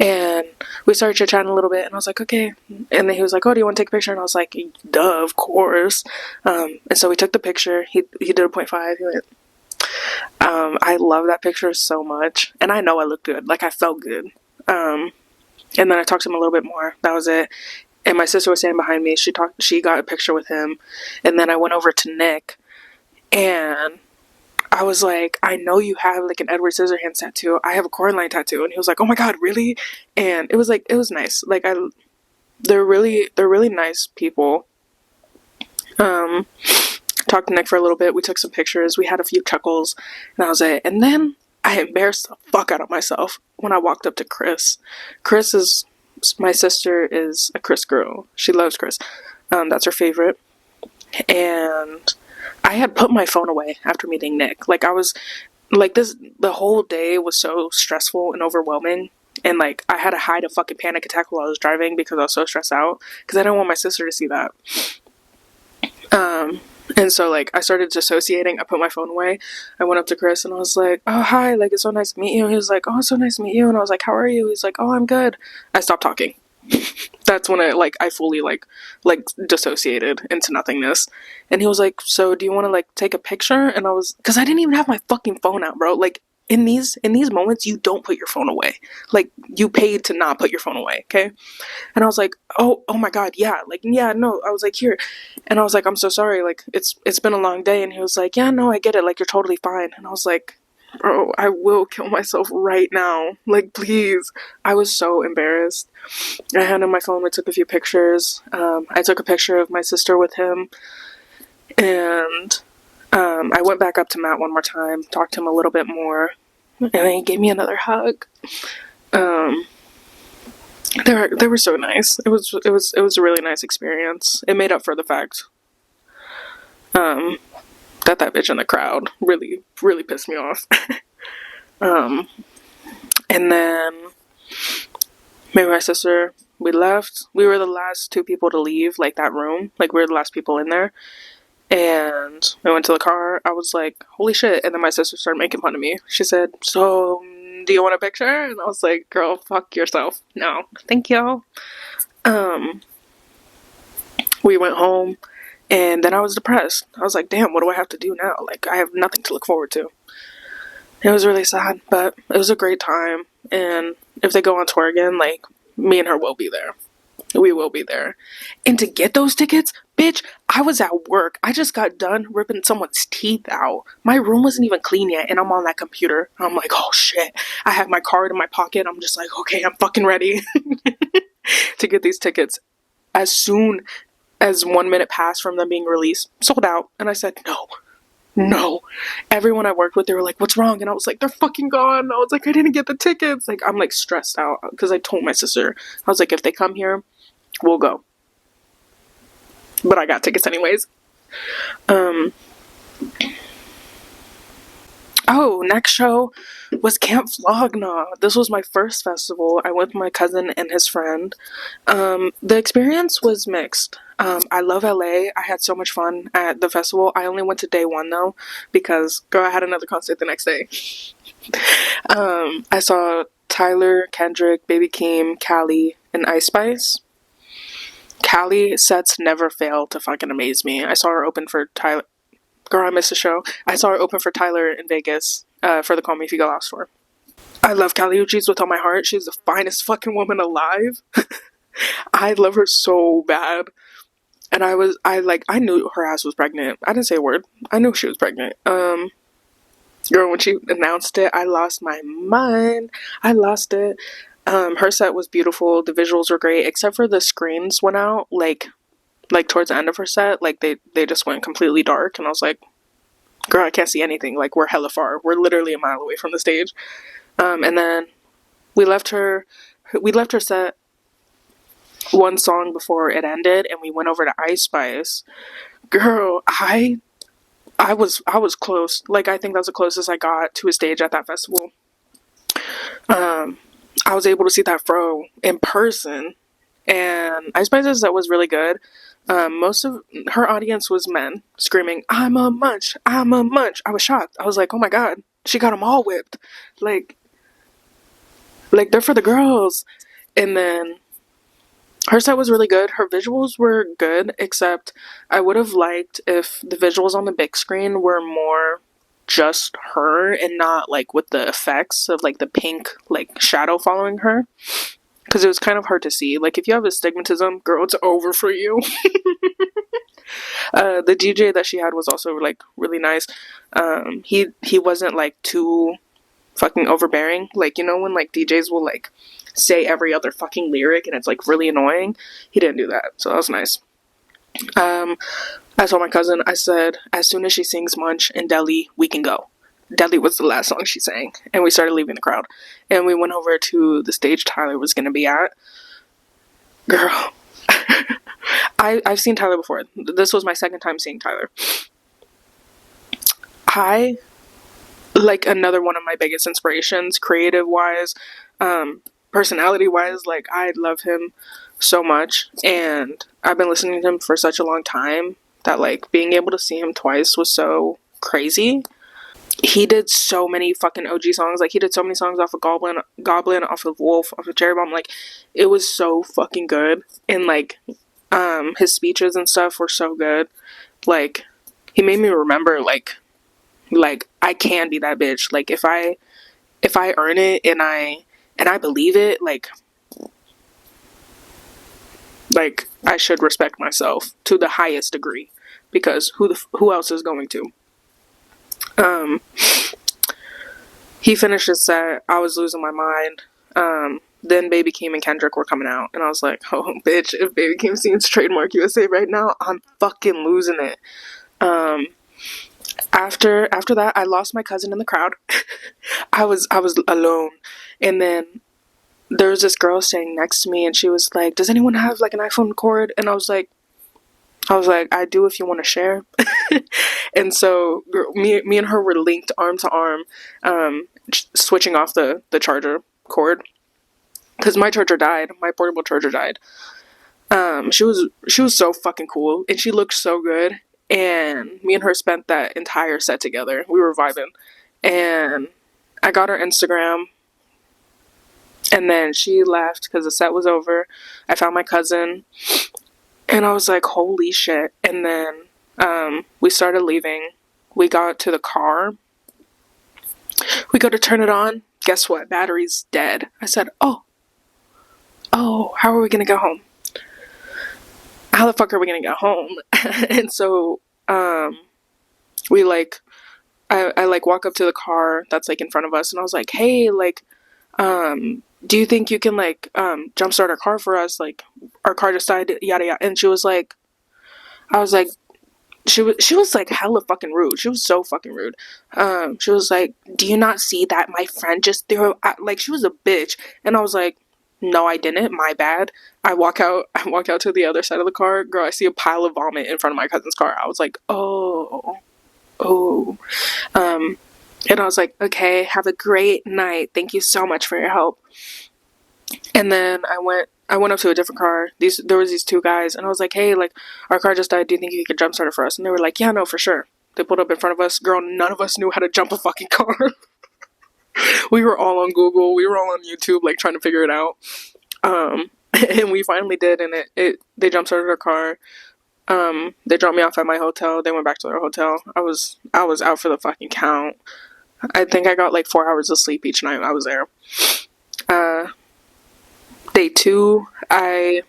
Speaker 1: And we started chit chatting a little bit, and I was like, okay. And then he was like, oh, do you want to take a picture? And I was like, duh, of course. And so we took the picture. He did a 0.5. He went, I love that picture so much, and I know I looked good. Like I felt good. And then I talked to him a little bit more. That was it. And my sister was standing behind me. She got a picture with him, and then I went over to Nick, and I was like, I know you have like an Edward Scissorhands tattoo. I have a Coraline tattoo. And he was like, oh my god, really? And it was nice. Like they're really nice people. Talked to Nick for a little bit. We took some pictures. We had a few chuckles, and that was it. And then I embarrassed the fuck out of myself when I walked up to Chris. My sister is a Chris girl. She loves Chris. That's her favorite. And I had put my phone away after meeting Nick. Like I was like the whole day was so stressful and overwhelming, and like I had to hide a fucking panic attack while I was driving because I was so stressed out because I didn't want my sister to see that. And so like I started dissociating. I put my phone away. I went up to Chris and I was like, oh hi, like it's so nice to meet you. He was like, oh it's so nice to meet you. And I was like, how are you? He's like, oh I'm good. I stopped talking. That's when I fully like dissociated into nothingness. And he was like, so do you want to like take a picture? And I was, because I didn't even have my fucking phone out, bro. Like in these moments you don't put your phone away. Like you paid to not put your phone away, okay? And I was like, oh my god, yeah, like yeah, no. I was like, here. And I was like, I'm so sorry, like it's been a long day. And he was like, yeah, no, I get it, like you're totally fine. And I was like, bro, I will kill myself right now. Like, please. I was so embarrassed. I handed him my phone. We took a few pictures. I took a picture of my sister with him. And I went back up to Matt one more time, talked to him a little bit more. And then he gave me another hug. They were so nice. It was a really nice experience. It made up for the fact that bitch in the crowd really pissed me off. And then me and my sister, we left. We were the last two people to leave like that room. Like we were the last people in there. And I went to the car. I was like, holy shit. And then my sister started making fun of me. She said, so do you want a picture? And I was like, girl, fuck yourself. No, thank you. We went home. And then I was depressed. I was like, damn, what do I have to do now? Like, I have nothing to look forward to. It was really sad, but it was a great time. And if they go on tour again, like, me and her will be there. We will be there. And to get those tickets, bitch, I was at work. I just got done ripping someone's teeth out. My room wasn't even clean yet, and I'm on that computer. I'm like, oh shit. I have my card in my pocket. I'm just like, okay, I'm fucking ready to get these tickets. As soon as 1 minute passed from them being released, sold out. And I said, no. Everyone I worked with, they were like, what's wrong? And I was like, they're fucking gone. I was like, I didn't get the tickets. Like, I'm like stressed out because I told my sister, I was like, if they come here, we'll go. But I got tickets anyways. Next show was Camp Flog. This was my first festival. I went with my cousin and his friend. The experience was mixed. I love LA. I had so much fun at the festival. I only went to day one though, because girl, I had another concert the next day. I saw Tyler, Kendrick, Baby Keem, Callie, and Ice Spice. Callie sets never fail to fucking amaze me. I saw her open for Tyler. Girl, I missed the show. I saw her open for Tyler in Vegas for the Call Me If You Go Lost tour. I love Callie Uchis with all my heart. She's the finest fucking woman alive. I love her so bad. And I knew her ass was pregnant. I didn't say a word. I knew she was pregnant. Girl, when she announced it, I lost my mind. I lost it. Her set was beautiful. The visuals were great, except for the screens went out, like towards the end of her set. Like, they just went completely dark. And I was like, girl, I can't see anything. Like, we're hella far. We're literally a mile away from the stage. And then we left her set one song before it ended, and we went over to Ice Spice. Girl, I was close. Like, I think that's the closest I got to a stage at that festival. I was able to see that fro in person, and Ice Spice's set was really good. Most of her audience was men screaming, "I'm a munch, I'm a munch." I was shocked. I was like, oh my god, she got them all whipped. Like they're for the girls. And then her set was really good. Her visuals were good, except I would have liked if the visuals on the big screen were more just her and not like with the effects of like the pink like shadow following her, because it was kind of hard to see. Like, if you have astigmatism, girl, it's over for you. The DJ that she had was also like really nice. He wasn't like too fucking overbearing. Like, you know when like DJs will like say every other fucking lyric and it's like really annoying? He didn't do that, so that was nice. I told my cousin, I said, as soon as she sings Munch in Delhi, we can go. Delhi was the last song she sang, and we started leaving the crowd, and we went over to the stage Tyler was gonna be at. Girl, I've seen Tyler before. This was my second time seeing Tyler. I like another one of my biggest inspirations, creative wise, personality wise. Like, I love him so much, and I've been listening to him for such a long time that like being able to see him twice was so crazy. He did so many fucking OG songs. Like, he did so many songs off of Goblin, off of Wolf, off of Cherry Bomb. Like, it was so fucking good. And like his speeches and stuff were so good. Like, he made me remember like I can be that bitch. Like, if I earn it and I believe it, like I should respect myself to the highest degree, because who else is going to? He finished his set. I was losing my mind. Then Baby Keem and Kendrick were coming out, and I was like, oh bitch, if Baby Keem sings Trademark USA right now, I'm fucking losing it. After that, I lost my cousin in the crowd. I was alone, and then there was this girl standing next to me, and she was like, does anyone have like an iPhone cord? And I was like, I do if you want to share. And so me and her were linked arm to arm, switching off the charger cord, because my charger died. My portable charger died. She was so fucking cool, and she looked so good. And me and her spent that entire set together. We were vibing, and I got her Instagram. And then she left because the set was over. I found my cousin, and I was like, holy shit. And then we started leaving. We got to the car. We go to turn it on. Guess what? Battery's dead. I said, oh, how are we going to go home? How the fuck are we going to get home? And so we like, I like walk up to the car that's like in front of us, and I was like, hey, like, do you think you can like jumpstart our car for us? Like, our car just died, yada yada. And she was like, I was like, she was like hella fucking rude. She was so fucking rude. She was like, do you not see that my friend just threw like, she was a bitch. And I was like, no, I didn't. My bad. I walk out to the other side of the car. Girl, I see a pile of vomit in front of my cousin's car. I was like, oh. And I was like, okay, have a great night. Thank you so much for your help. And then I went up to a different car. There was these two guys, and I was like, hey, like, our car just died. Do you think you could jumpstart it for us? And they were like, yeah, no, for sure. They pulled up in front of us. Girl, none of us knew how to jump a fucking car. We were all on Google. We were all on YouTube, like, trying to figure it out. And we finally did, and they jump started our car. They dropped me off at my hotel. They went back to their hotel. I was out for the fucking count. I think I got like 4 hours of sleep each night I was there. Day two, we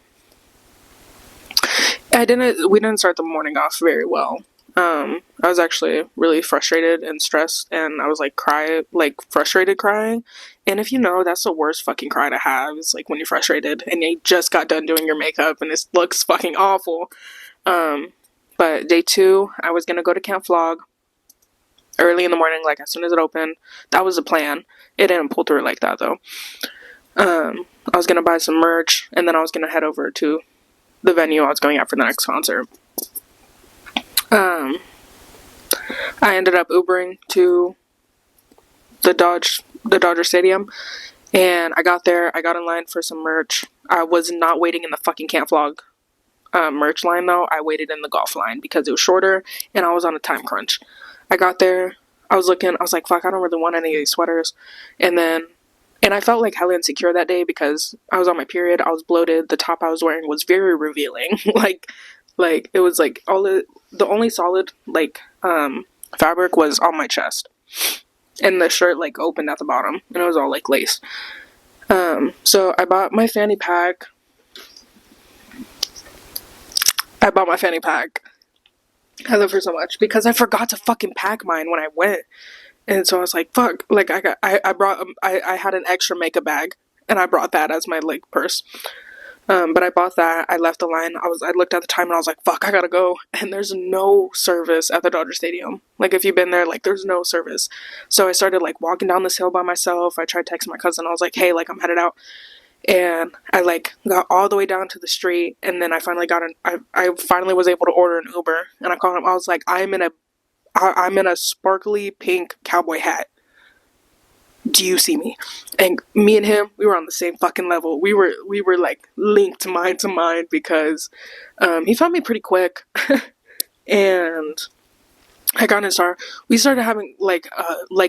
Speaker 1: didn't start the morning off very well. I was actually really frustrated and stressed, and I was like frustrated crying. And if you know, that's the worst fucking cry to have. It's like when you're frustrated and you just got done doing your makeup and it looks fucking awful. But day two, I was gonna go to Camp Flog early in the morning, like as soon as it opened. That was the plan. It didn't pull through like that though. I was gonna buy some merch, and then I was gonna head over to the venue I was going at for the next concert. I ended up Ubering to the Dodger Stadium, and I got there. I got in line for some merch. I was not waiting in the fucking Camp Flog merch line though. I waited in the golf line because it was shorter, and I was on a time crunch. I got there. I was looking. I was like, "Fuck, I don't really want any of these sweaters." And I felt like hella insecure that day because I was on my period. I was bloated. The top I was wearing was very revealing. like it was like the only solid fabric was on my chest, and the shirt like opened at the bottom, and it was all like lace. So I bought my fanny pack. I love her so much because I forgot to fucking pack mine when I went. And so I was like, fuck, like I had an extra makeup bag, and I brought that as my like purse. But I bought that. I left the line. I looked at the time and I was like, fuck, I gotta go. And there's no service at the Dodger Stadium. Like if you've been there, like there's no service. So I started like walking down this hill by myself. I tried texting my cousin. I was like, hey, like I'm headed out. And I like got all the way down to the street, and then I finally was able to order an Uber, and I called him. I was like, I'm in a sparkly pink cowboy hat. Do you see me? And me and him, we were on the same fucking level. We were like linked mind to mind because he found me pretty quick. And I got in his car. We started having like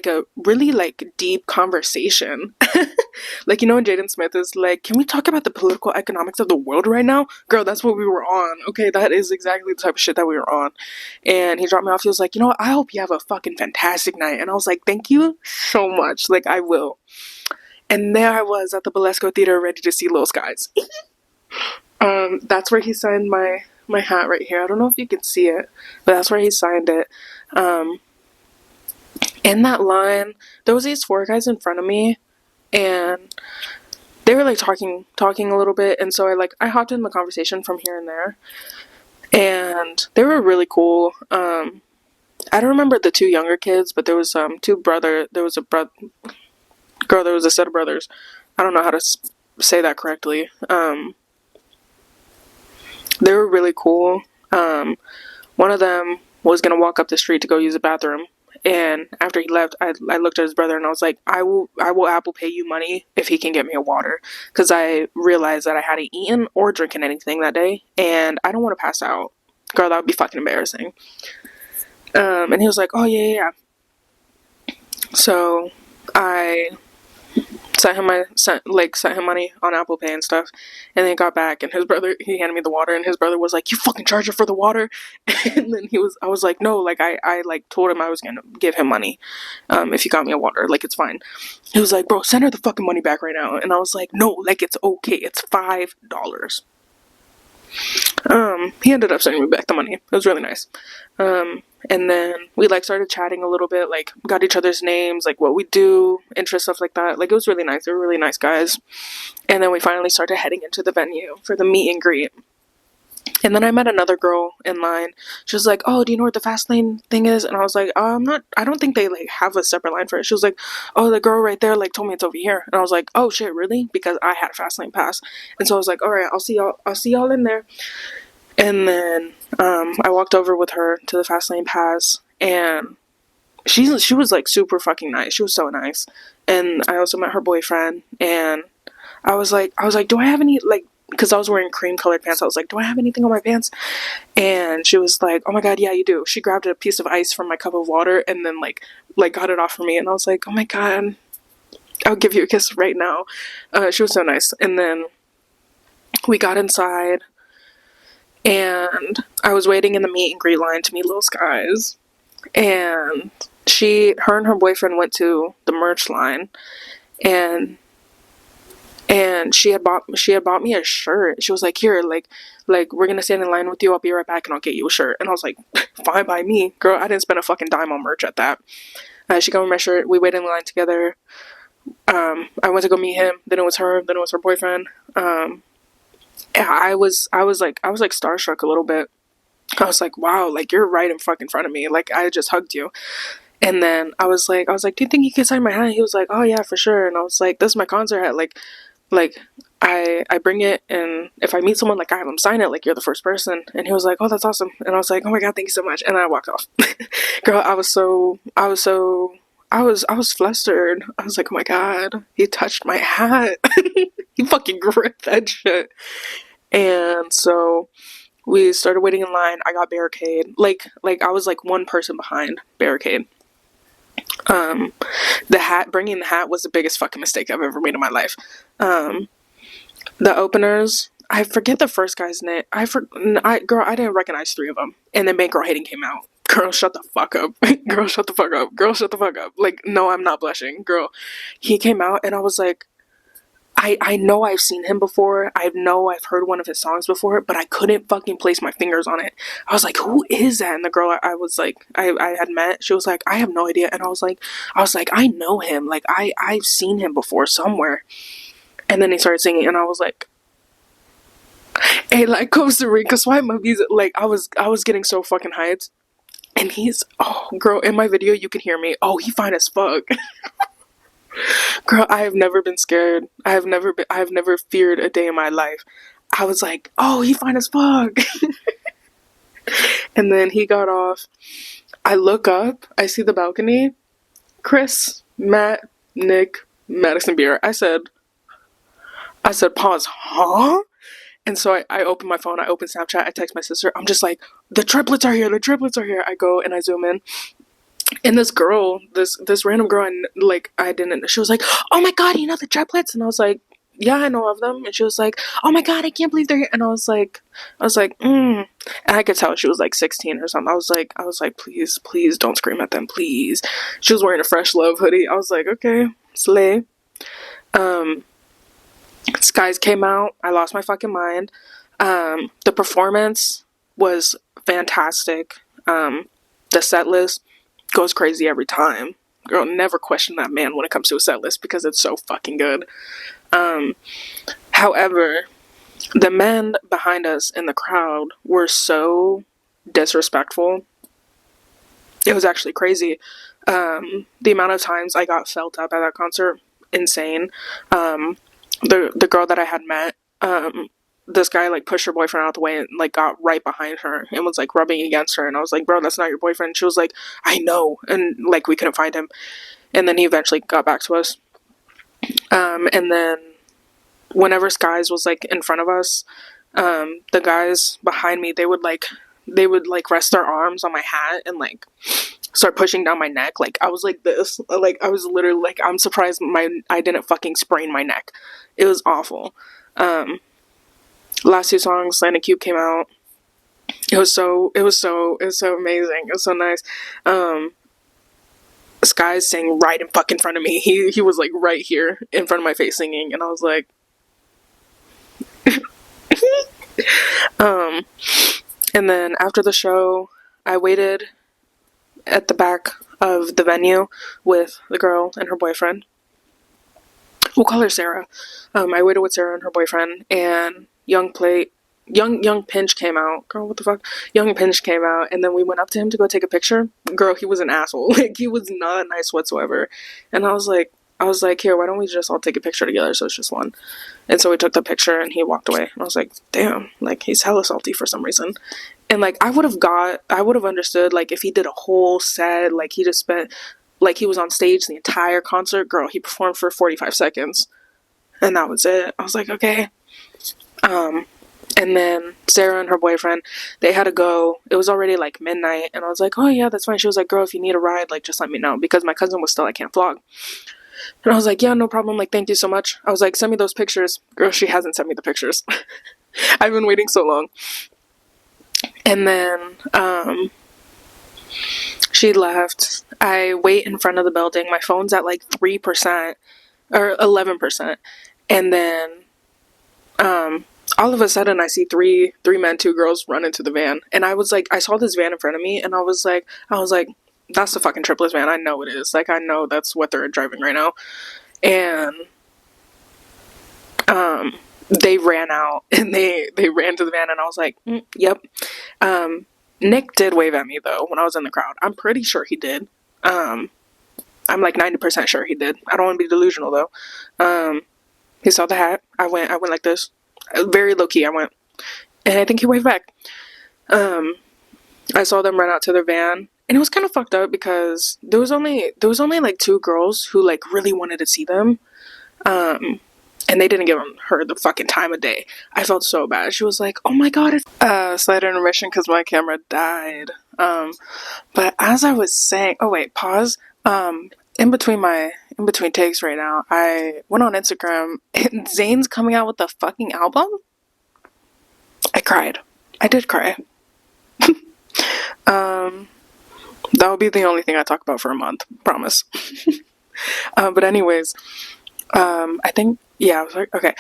Speaker 1: a really like deep conversation. Like, you know, when Jaden Smith is like, can we talk about the political economics of the world right now? Girl, that's what we were on. Okay, that is exactly the type of shit that we were on. And he dropped me off. He was like, you know what? I hope you have a fucking fantastic night. And I was like, thank you so much. Like, I will. And there I was at the Bolesco Theater ready to see Little Skies. That's where he signed my hat right here. I don't know if you can see it, but that's where he signed it. In that line, there was these 4 guys in front of me, and they were like talking a little bit, and so I hopped in the conversation from here and there, and they were really cool. I don't remember the 2 younger kids, but there was there was a set of brothers. I don't know how to say that correctly. They were really cool. One of them was gonna walk up the street to go use the bathroom, and after he left, I looked at his brother and I was like, I will Apple Pay you money if he can get me a water, because I realized that I hadn't eaten or drinking anything that day, and I don't want to pass out. Girl, that would be fucking embarrassing. And he was like, oh yeah. So I sent him money on Apple Pay and stuff, and then got back, and he handed me the water, and his brother was like, you fucking charge her for the water? And then I was like, no, like I like told him I was gonna give him money if he got me a water, like it's fine. He was like, bro, send her the fucking money back right now. And I was like, no, like it's okay, it's $5. He ended up sending me back the money. It was really nice. And then we like started chatting a little bit, like got each other's names, like what we do, interests, stuff like that. Like it was really nice. They were really nice guys. And then we finally started heading into the venue for the meet and greet. And then I met another girl in line. She was like, oh, do you know what the fast lane thing is? And I was like, I don't think they like have a separate line for it. She was like, oh, the girl right there like told me it's over here. And I was like, oh shit, really? Because I had a fast lane pass. And so I was like, all right, I'll see y'all in there. And then I walked over with her to the fast lane pass, and she was like super fucking nice. She was so nice. And I also met her boyfriend, and I was like, do I have any, like, because I was wearing cream colored pants, I was like, do I have anything on my pants? And she was like, oh my god, yeah, you do. She grabbed a piece of ice from my cup of water and then like got it off for me, and I was like, oh my god, I'll give you a kiss right now. She was so nice. And then We got inside, and I was waiting in the meet and greet line to meet Lil Skies. And her and her boyfriend went to the merch line, and she had bought me a shirt. She was like, "Here, like we're gonna stand in line with you. I'll be right back, and I'll get you a shirt." And I was like, "Fine by me, girl." I didn't spend a fucking dime on merch at that. She got me my shirt. We waited in line together. I went to go meet him. Then it was her. Then it was her boyfriend. Yeah, I was like starstruck a little bit. I was like, wow, like you're right in fucking front of me. Like I just hugged you. And then I was like, do you think you can sign my hat? He was like, oh yeah, for sure. And I was like, this is my concert hat. Like I bring it, and if I meet someone, like I have them sign it. Like you're the first person. And he was like, oh, that's awesome. And I was like, oh my god, thank you so much. And I walked off. Girl, I was flustered. I was like, oh my god, he touched my hat. He fucking gripped that shit. And so we started waiting in line. I got barricade. Like I was like one person behind barricade. Bringing the hat was the biggest fucking mistake I've ever made in my life. The openers, I forget the first guy's name. Girl, I didn't recognize three of them. And then Bankroll Hating came out. Girl, shut the fuck up. Girl, shut the fuck up. Girl, shut the fuck up. Like, no, I'm not blushing. Girl, he came out, and I was like, I know I've seen him before. I know I've heard one of his songs before, but I couldn't fucking place my fingers on it. I was like, who is that? And the girl I was like, I had met, she was like, I have no idea. And I was like, I know him. Like, I've seen him before somewhere. And then he started singing, and I was like, hey, like Costa Rica swipe movies. Like, I was getting so fucking hyped. And oh, girl, in my video, you can hear me. Oh, he fine as fuck. Girl, I have never been scared. I have never feared a day in my life. I was like, oh, he fine as fuck. And then he got off. I look up, I see the balcony. Chris, Matt, Nick, Madison Beer. I said, pause, huh? And so I open my phone, I open Snapchat, I text my sister. I'm just like, the triplets are here. I go and I zoom in. And this girl, this random girl, and like I didn't. She was like, "Oh my god, you know the triplets?" And I was like, "Yeah, I know of them." And she was like, "Oh my god, I can't believe they're here." And I was like, And I could tell she was like 16 or something. I was like, please don't scream at them, please. She was wearing a Fresh Love hoodie. I was like, okay, slay. Skies came out. I lost my fucking mind. The performance was fantastic. The set list goes crazy every time. Girl, never question that man when it comes to a set list because it's so fucking good. However, the men behind us in the crowd were so disrespectful. It was actually crazy. The amount of times I got felt up at that concert, insane. The girl that I had met, this guy like pushed her boyfriend out the way and like got right behind her and was like rubbing against her, and I was like, bro, that's not your boyfriend. She was like, I know. And like we couldn't find him, and then he eventually got back to us. And then whenever Skies was like in front of us, the guys behind me, they would rest their arms on my hat and like start pushing down my neck. Like I was like this, like I was literally like, I'm surprised I didn't fucking sprain my neck. It was awful. Last two songs, Santa Cube came out. It was so amazing. It was so nice. Skies sang right in fucking front of me. He was like right here in front of my face singing, and I was like, and then after the show, I waited at the back of the venue with the girl and her boyfriend. We'll call her Sarah. I waited with Sarah and her boyfriend, and Young Pinch came out. Girl, what the fuck? Young Pinch came out, and then we went up to him to go take a picture. Girl, he was an asshole. Like, he was not nice whatsoever. And I was like, here, why don't we just all take a picture together so it's just one? And so we took the picture, and he walked away. And I was like, damn, like, he's hella salty for some reason. And, like, I would have understood, like, if he did a whole set, like, he just spent, like, he was on stage the entire concert. Girl, he performed for 45 seconds. And that was it. I was like, okay. And then Sarah and her boyfriend, they had to go. It was already like midnight, and I was like, oh yeah, that's fine. She was like, girl, if you need a ride, like just let me know, because my cousin was still at Camp Flog. And I was like, yeah, no problem. Like, thank you so much. I was like, send me those pictures. Girl, she hasn't sent me the pictures. I've been waiting so long. And then she left. I wait in front of the building. My phone's at like 3% or 11%. And then all of a sudden I see three men, two girls run into the van. And I was like, I saw this van in front of me and I was like, that's the fucking triplets van. I know it is. Like, I know that's what they're driving right now. And they ran out and they ran to the van and I was like, yep. Nick did wave at me though when I was in the crowd. I'm pretty sure he did. I'm like 90% sure he did. I don't want to be delusional though. He saw the hat. I went like this. Very low key I went. And I think he waved back. I saw them run out to their van. And it was kind of fucked up because there was only like two girls who like really wanted to see them. And they didn't give her the fucking time of day. I felt so bad. She was like, oh my god, it's slight intermission because my camera died. But as I was saying, oh wait, pause. In between takes right now, I went on Instagram and Zayn's coming out with the fucking album. I cried. I did cry. That will be the only thing I talk about for a month. Promise. But anyways, I think, yeah, I was like, okay.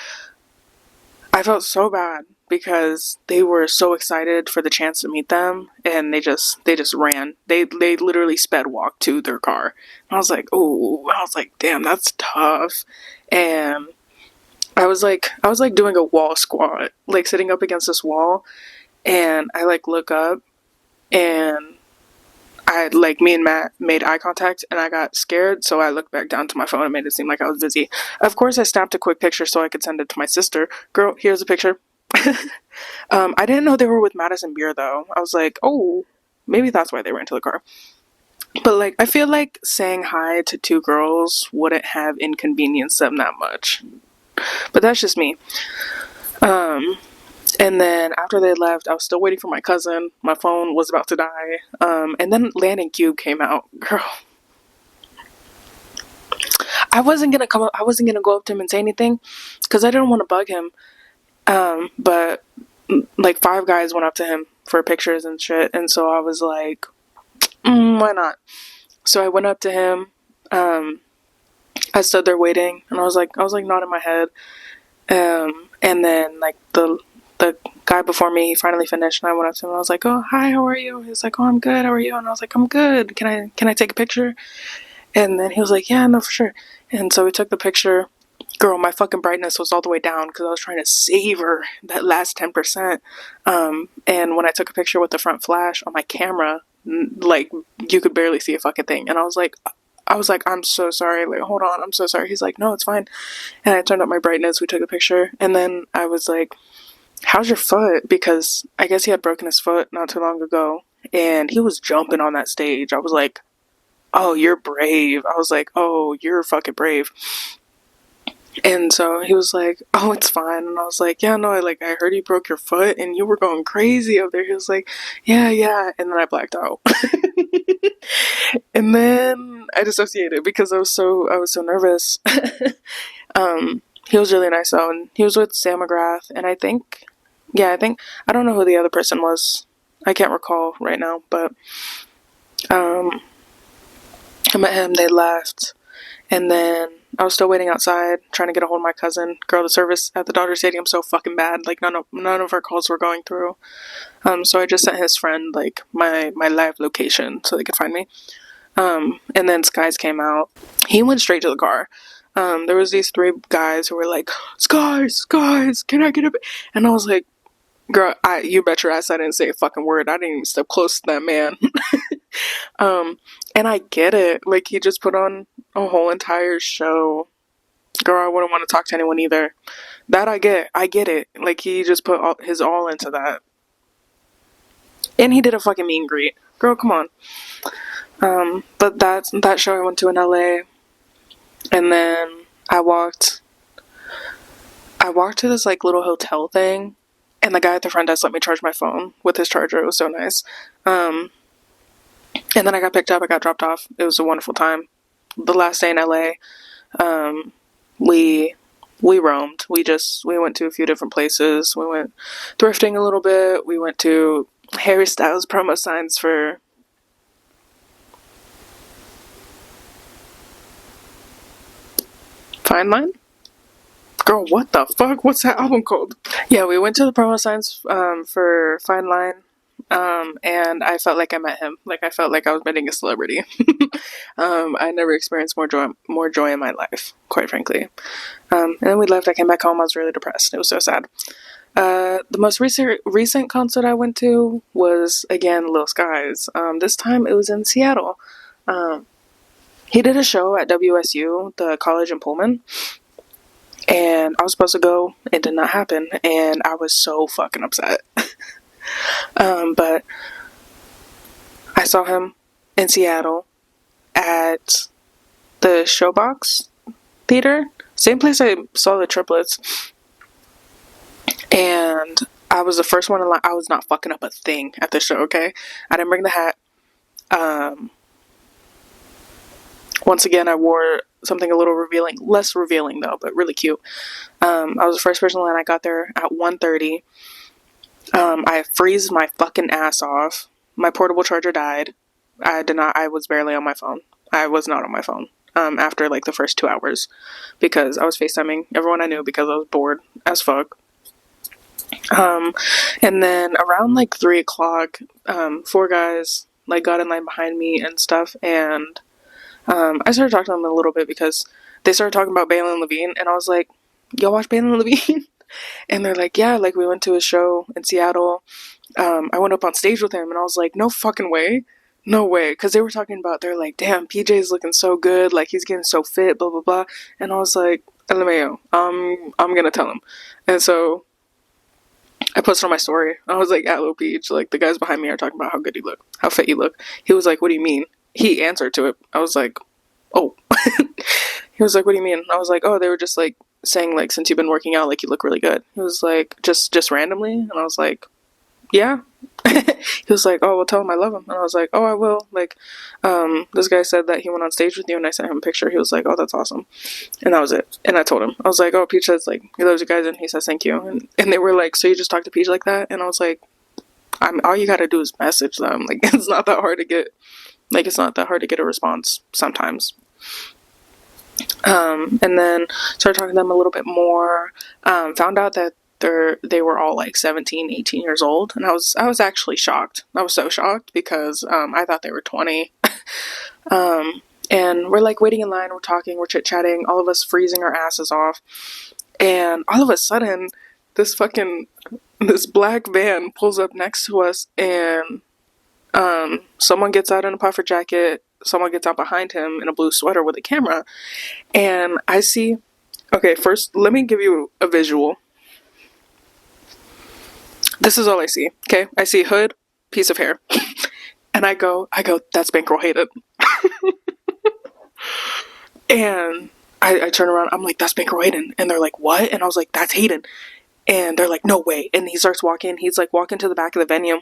Speaker 1: I felt so bad because they were so excited for the chance to meet them and they just ran. They literally sped walk to their car. And I was like, oh, I was like, damn, that's tough. And I was like doing a wall squat, like sitting up against this wall, and I like look up and I like me and Matt made eye contact and I got scared, so I looked back down to my phone and made it seem like I was busy. Of course, I snapped a quick picture so I could send it to my sister. Girl, here's a picture. I didn't know they were with Madison Beer though. I was like, oh, maybe that's why they ran to the car. But like, I feel like saying hi to two girls wouldn't have inconvenienced them that much. But that's just me. And then after they left, I was still waiting for my cousin. My phone was about to die. And then Landon Cube came out. Girl. I wasn't gonna go up to him and say anything because I didn't want to bug him. But like 5 guys went up to him for pictures and shit. And so I was like, why not? So I went up to him. I stood there waiting and I was like nodding my head. And then like the guy before me, he finally finished and I went up to him and I was like, oh, hi, how are you? He was like, oh, I'm good, how are you? And I was like, I'm good. Can I take a picture? And then he was like, yeah, no, for sure. And so we took the picture. Girl, my fucking brightness was all the way down because I was trying to savor that last 10%. And when I took a picture with the front flash on my camera, like, you could barely see a fucking thing. And I was like, I'm so sorry. Like, hold on, I'm so sorry. He's like, no, it's fine. And I turned up my brightness. We took a picture. And then I was like, how's your foot? Because I guess he had broken his foot not too long ago. And he was jumping on that stage. I was like, oh, you're brave. I was like, oh, you're fucking brave. And so he was like, oh, it's fine. And I was like, yeah, no, I heard you broke your foot and you were going crazy up there. He was like, yeah. And then I blacked out. And then I dissociated because I was so nervous. He was really nice though. And he was with Sam McGrath. And I think, I don't know who the other person was. I can't recall right now, but, I met him, they left. And then I was still waiting outside, trying to get a hold of my cousin. Girl, the service at the Dodger Stadium so fucking bad. Like, none of our calls were going through. So I just sent his friend, like, my live location so they could find me. And then Skies came out. He went straight to the car. There was these 3 guys who were like, Skies, can I get a... And I was like, girl, you bet your ass I didn't say a fucking word. I didn't even step close to that man. And I get it. Like, he just put on a whole entire show. Girl, I wouldn't want to talk to anyone either. That I get it. Like, he just put his all into that. And he did a fucking meet and greet. Girl, come on. But that show I went to in LA. And then I walked to this, like, little hotel thing. And the guy at the front desk let me charge my phone with his charger. It was so nice. And then I got picked up. I got dropped off. It was a wonderful time. The last day in LA. We roamed. We went to a few different places. We went thrifting a little bit. We went to Harry Styles promo signs for Fine Line. Girl, what the fuck? What's that album called? Yeah, we went to the promo signs for Fine Line, and I felt like I met him. Like I felt like I was meeting a celebrity. I never experienced more joy in my life, quite frankly. And then we left. I came back home. I was really depressed. It was so sad. The most recent concert I went to was again Lil Skies. This time it was in Seattle. He did a show at WSU, the college in Pullman, and I was supposed to go. It did not happen, and I was so fucking upset. But I saw him in Seattle at the Showbox Theater, same place I saw the Triplets, and I was the first one in line. I was not fucking up a thing at the show, okay? I didn't bring the hat. Once again, I wore something a little revealing, less revealing though, but really cute. I was the first person in line. I got there at 1:30. I freezed my fucking ass off. My portable charger died. I was barely on my phone. I was not on my phone after like the first 2 hours because I was FaceTiming everyone I knew because I was bored as fuck. And then around like 3 o'clock, 4 guys like got in line behind me and stuff, and I started talking to them a little bit because they started talking about Balin Levine, and I was like, y'all watch Balin Levine? And they're like, yeah, like we went to a show in Seattle. I went up on stage with him, and I was like, no fucking way. No way. Because they were talking about, they're like, damn, PJ's looking so good. Like, he's getting so fit, blah, blah, blah. And I was like, LMAO, I'm going to tell him. And so I posted on my story. I was like, at Low Peach, like, the guys behind me are talking about how good you look, how fit you look. He was like, what do you mean? He answered to it. I was like, oh. He was like, what do you mean? I was like, oh, they were just like saying like, since you've been working out, like you look really good. He was like, just randomly? And I was like, yeah. He was like, oh, well, tell him I love him. And I was like, oh, I will. Like, this guy said that he went on stage with you, and I sent him a picture. He was like, oh, that's awesome. And that was it. And I told him, I was like, oh, Peach says like he loves you guys, and he says thank you. And they were like, so you just talk to Peach like that? And I was like, all you gotta do is message them. Like, it's not that hard to get. Like, it's not that hard to get a response sometimes. And then started talking to them a little bit more. Found out that they were all like 17, 18 years old, and I was actually shocked. I was so shocked because I thought they were 20. And we're like waiting in line, we're talking, we're chit-chatting, all of us freezing our asses off, and all of a sudden this black van pulls up next to us, and someone gets out in a puffer jacket, someone gets out behind him in a blue sweater with a camera, and I see, okay, first let me give you a visual. This is all I see, okay? I see hood, piece of hair, and I go, that's Bankroll Hayden. And I turn around, I'm like, that's Bankroll Hayden, and they're like, what? And I was like, that's Hayden. And they're like, no way. And he starts walking, he's like walking to the back of the venue,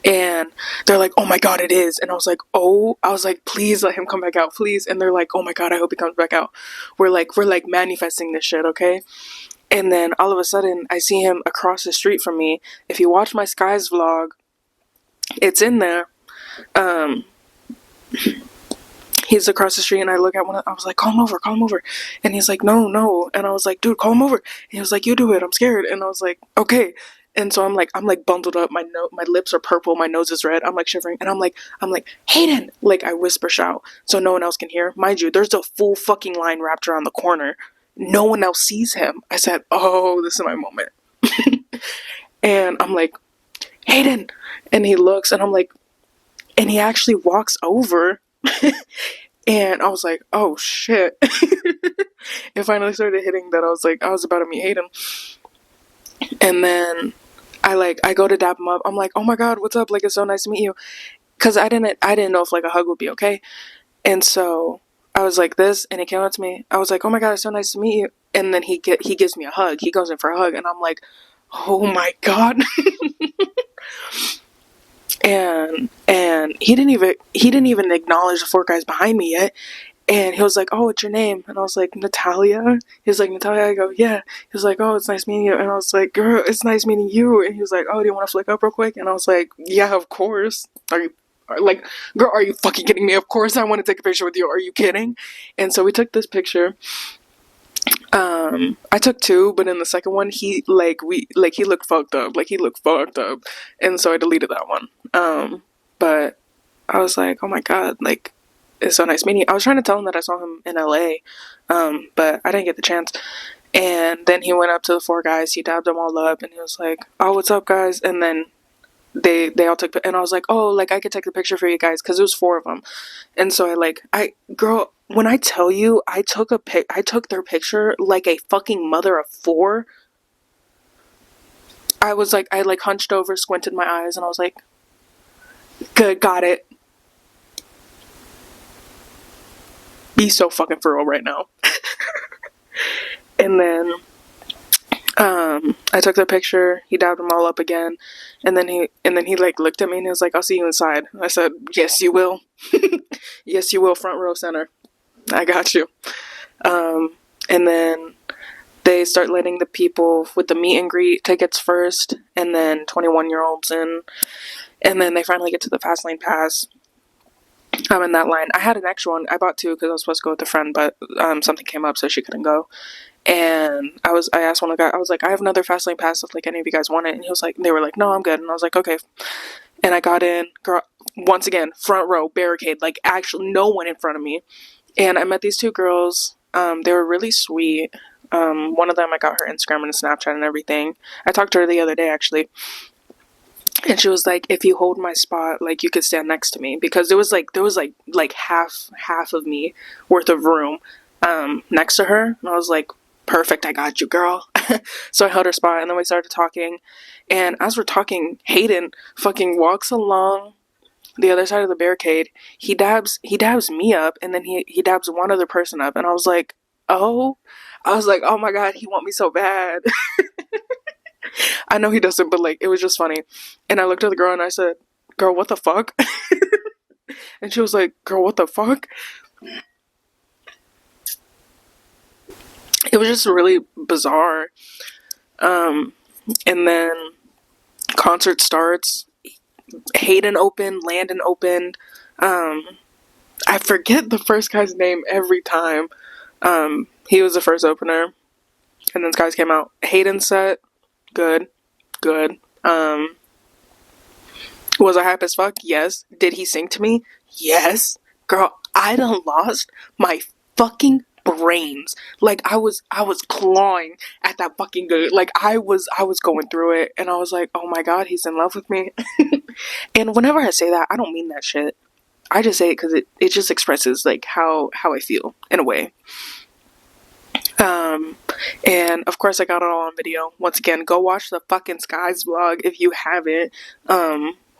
Speaker 1: and they're like, oh my god, it is. And I was like, please let him come back out, please. And they're like, oh my god, I hope he comes back out. We're like manifesting this shit, okay? And then all of a sudden I see him across the street from me. If you watch my Skies vlog, it's in there. He's across the street, and I look at I was like, call him over. And he's like, no. And I was like, dude, call him over. And he was like, you do it, I'm scared. And I was like, okay. And so I'm like bundled up, my lips are purple, my nose is red, I'm like shivering, and I'm like, Hayden! Like, I whisper shout, so no one else can hear. Mind you, there's a full fucking line wrapped around the corner. No one else sees him. I said, oh, this is my moment. And I'm like, Hayden! And he looks, and I'm like, and he actually walks over. And I was like, oh shit. It finally started hitting that I was like, I was about to meet Hayden. And then I go to dap him up. I'm like, oh my god, what's up? Like, it's so nice to meet you. Cause I didn't know if like a hug would be okay. And so I was like this, and he came up to me. I was like, oh my god, it's so nice to meet you. And then he gives me a hug. He goes in for a hug, and I'm like, oh my god. And he didn't even acknowledge the 4 guys behind me yet. And he was like, "Oh, what's your name?" And I was like, "Natalia." He was like, "Natalia." I go, "Yeah." He was like, "Oh, it's nice meeting you." And I was like, "Girl, it's nice meeting you." And he was like, "Oh, do you want to flick up real quick?" And I was like, "Yeah, of course." Like, girl, are you fucking kidding me? Of course I want to take a picture with you. Are you kidding? And so we took this picture. I took two, but in the second one, he looked fucked up. Like, he looked fucked up. And so I deleted that one. But I was like, oh my god, like, it's so nice meeting you. I was trying to tell him that I saw him in LA, but I didn't get the chance. And then he went up to the four guys, he dabbed them all up, and he was like, "Oh, what's up, guys?" And then they all took, and I was like, "Oh, like, I could take the picture for you guys," because it was four of them. And so girl, when I tell you, I took their picture like a fucking mother of four. I like hunched over, squinted my eyes, and I was like, "Good, got it." Be so fucking for real right now. And then I took the picture, he dabbed them all up again, and then he like looked at me and he was like, "I'll see you inside." I said, "Yes you will." "Yes you will, front row center. I got you." And then they start letting the people with the meet and greet tickets first, and then 21-year-olds in, and then they finally get to the fast lane pass. I'm in that line. I had an extra one. I bought two because I was supposed to go with a friend, but something came up so she couldn't go. And I asked one of the guys, I was like, "I have another fast lane pass if like any of you guys want it." And he was like, they were like, "No, I'm good." And I was like, "Okay." And I got in, girl, once again, front row, barricade, like actually no one in front of me. And I met these two girls. They were really sweet. One of them, I got her Instagram and Snapchat and everything. I talked to her the other day actually. And she was like, "If you hold my spot, like, you could stand next to me," because there was like half of me worth of room next to her. And I was like, "Perfect, I got you, girl." So I held her spot, and then we started talking. And as we're talking, Hayden fucking walks along the other side of the barricade. He dabs me up, and then he dabs one other person up. And oh I was like, "Oh my god, he want me so bad." I know he doesn't, but like, it was just funny. And I looked at the girl and I said, "Girl, what the fuck?" And she was like, "Girl, what the fuck?" It was just really bizarre. And then concert starts. Hayden opened, Landon opened. I forget the first guy's name every time. He was the first opener. And then guys came out. Hayden set, good. Was I hype as fuck? Yes. Did he sing to me? Yes. Girl, I done lost my fucking brains. Like, I was clawing at that fucking good. Like, I was going through it, and I was like, "Oh my god, he's in love with me." And whenever I say that, I don't mean that shit. I just say it because it just expresses like how I feel in a way. And of course I got it all on video. Once again, go watch the fucking Skies vlog if you haven't.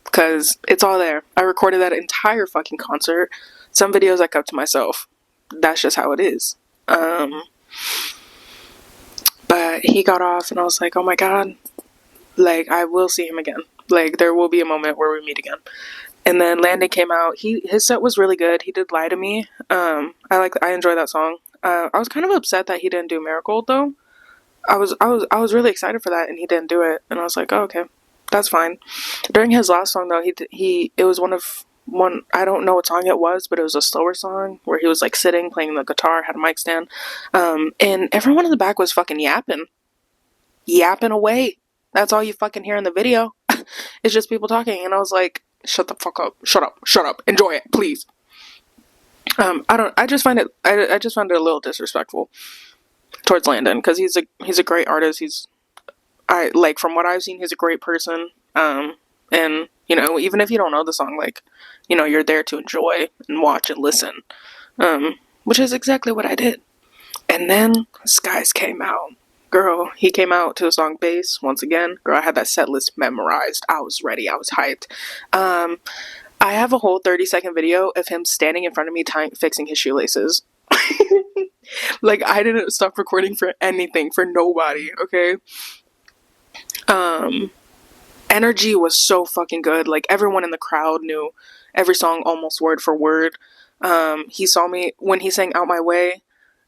Speaker 1: Because it's all there. I recorded that entire fucking concert. Some videos I kept to myself. That's just how it is. But he got off and I was like, "Oh my god, like, I will see him again. Like, there will be a moment where we meet again." And then Landon came out. His set was really good. He did "Lie to Me." I enjoy that song. I was kind of upset that he didn't do "Marigold" though. I was really excited for that, and he didn't do it. And I was like, "Oh, okay, that's fine." During his last song though, it was one, I don't know what song it was, but it was a slower song where he was like sitting, playing the guitar, had a mic stand, and everyone in the back was fucking yapping away. That's all you fucking hear in the video. It's just people talking, and I was like, "Shut the fuck up! Shut up! Enjoy it, please." I just find it a little disrespectful towards Landon because he's a great artist. From what I've seen, he's a great person. And you know, even if you don't know the song, like, you know, you're there to enjoy and watch and listen. Which is exactly what I did. And then Skies came out. Girl, he came out to the song Bass once again. Girl, I had that set list memorized. I was ready. I was hyped. I have a whole 30-second video of him standing in front of me fixing his shoelaces. Like, I didn't stop recording for anything, for nobody, okay? Energy was so fucking good. Like, everyone in the crowd knew every song almost word for word. He saw me when he sang Out My Way.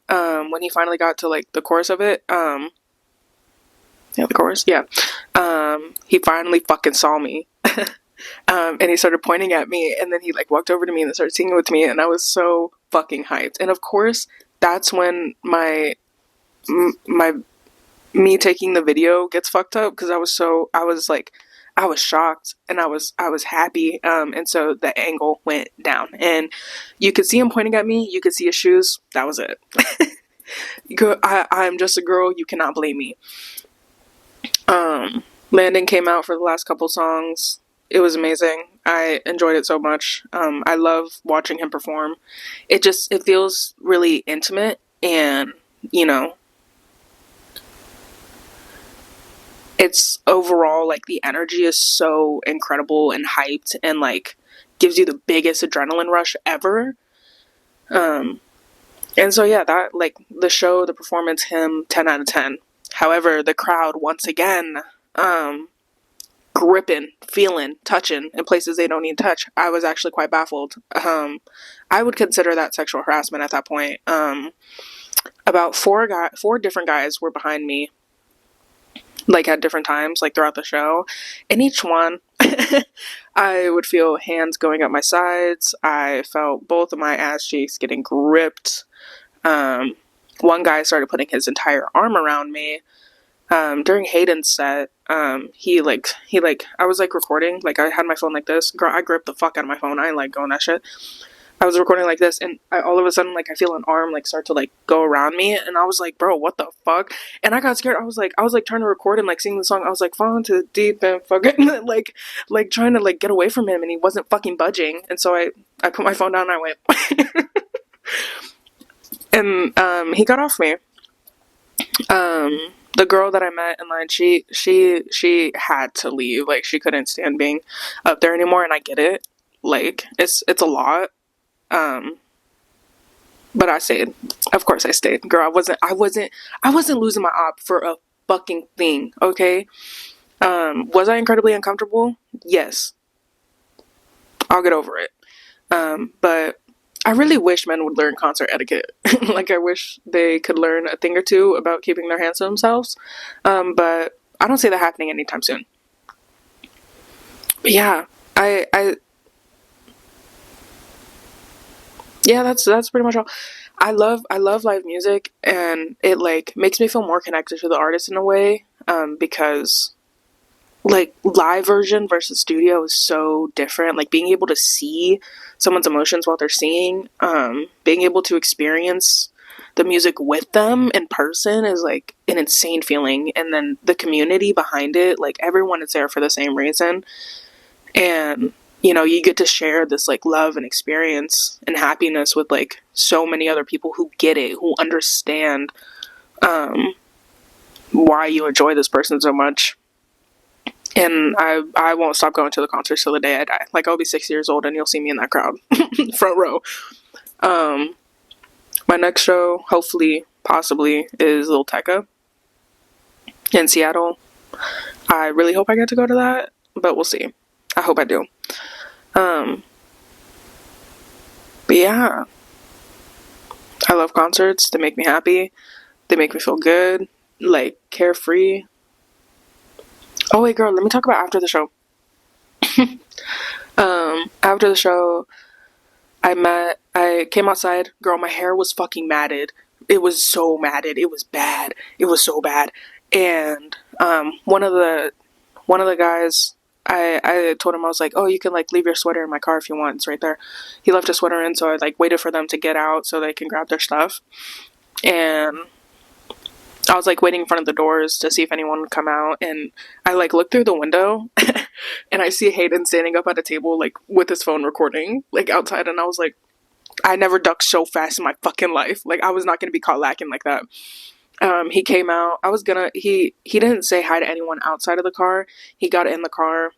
Speaker 1: When he finally got to like the chorus of it. Yeah, the chorus. Yeah. He finally fucking saw me. And he started pointing at me, and then he like walked over to me and started singing with me, and I was so fucking hyped. And of course, that's when my me taking the video gets fucked up, because I was shocked, and I was happy, and so the angle went down, and you could see him pointing at me, you could see his shoes. That was it. I'm just a girl, you cannot blame me. Landon came out for the last couple songs. It was amazing. I enjoyed it so much. I love watching him perform. It feels really intimate, and you know, it's overall like the energy is so incredible and hyped, and like gives you the biggest adrenaline rush ever. And so yeah, that like the show, the performance, him, 10 out of 10. However, the crowd once again, gripping, feeling, touching in places they don't need to touch. I was actually quite baffled. I would consider that sexual harassment at that point. About four different guys were behind me, like at different times, like throughout the show, and each one, I would feel hands going up my sides. I felt both of my ass cheeks getting gripped. One guy started putting his entire arm around me. During Hayden's set, I was like recording, like I had my phone like this. Girl, I gripped the fuck out of my phone. I ain't like going that shit. I was recording like this, and all of a sudden, like I feel an arm like start to like go around me, and I was like, bro, what the fuck? And I got scared. I was like trying to record and like sing the song. I was like, fall into deep and fucking like trying to like get away from him, and he wasn't fucking budging. And so I put my phone down and I went, and he got off me. The girl that I met in line, she had to leave. Like, she couldn't stand being up there anymore, and I get it. Like, it's a lot. But I stayed. Of course I stayed. Girl, I wasn't losing my op for a fucking thing, okay? Was I incredibly uncomfortable? Yes. I'll get over it. But I really wish men would learn concert etiquette. Like, I wish they could learn a thing or two about keeping their hands to themselves. But I don't see that happening anytime soon. But yeah, yeah, that's pretty much all. I love live music, and it like makes me feel more connected to the artist in a way. Because like live version versus studio is so different. Like being able to see someone's emotions while they're singing, being able to experience the music with them in person is like an insane feeling. And then the community behind it, like everyone is there for the same reason. And you know, you get to share this like love and experience and happiness with like so many other people who get it, who understand why you enjoy this person so much. And I won't stop going to the concerts till the day I die. Like, I'll be 6 years old and you'll see me in that crowd. Front row. My next show, hopefully, possibly, is Lil Tecca in Seattle. I really hope I get to go to that, but we'll see. I hope I do. But yeah. I love concerts. They make me happy. They make me feel good. Like, carefree. Oh wait, girl, let me talk about after the show. After the show, I came outside. Girl, my hair was fucking matted. It was so matted. It was bad. It was so bad. And one of the guys, I told him, I was like, oh, you can like leave your sweater in my car if you want. It's right there. He left his sweater in, so I like waited for them to get out so they can grab their stuff. And I was like waiting in front of the doors to see if anyone would come out, and I like looked through the window and I see Hayden standing up at a table like with his phone recording like outside, and I was like, I never ducked so fast in my fucking life. Like, I was not gonna be caught lacking like that. He came out. He didn't say hi to anyone outside of the car. He got in the car,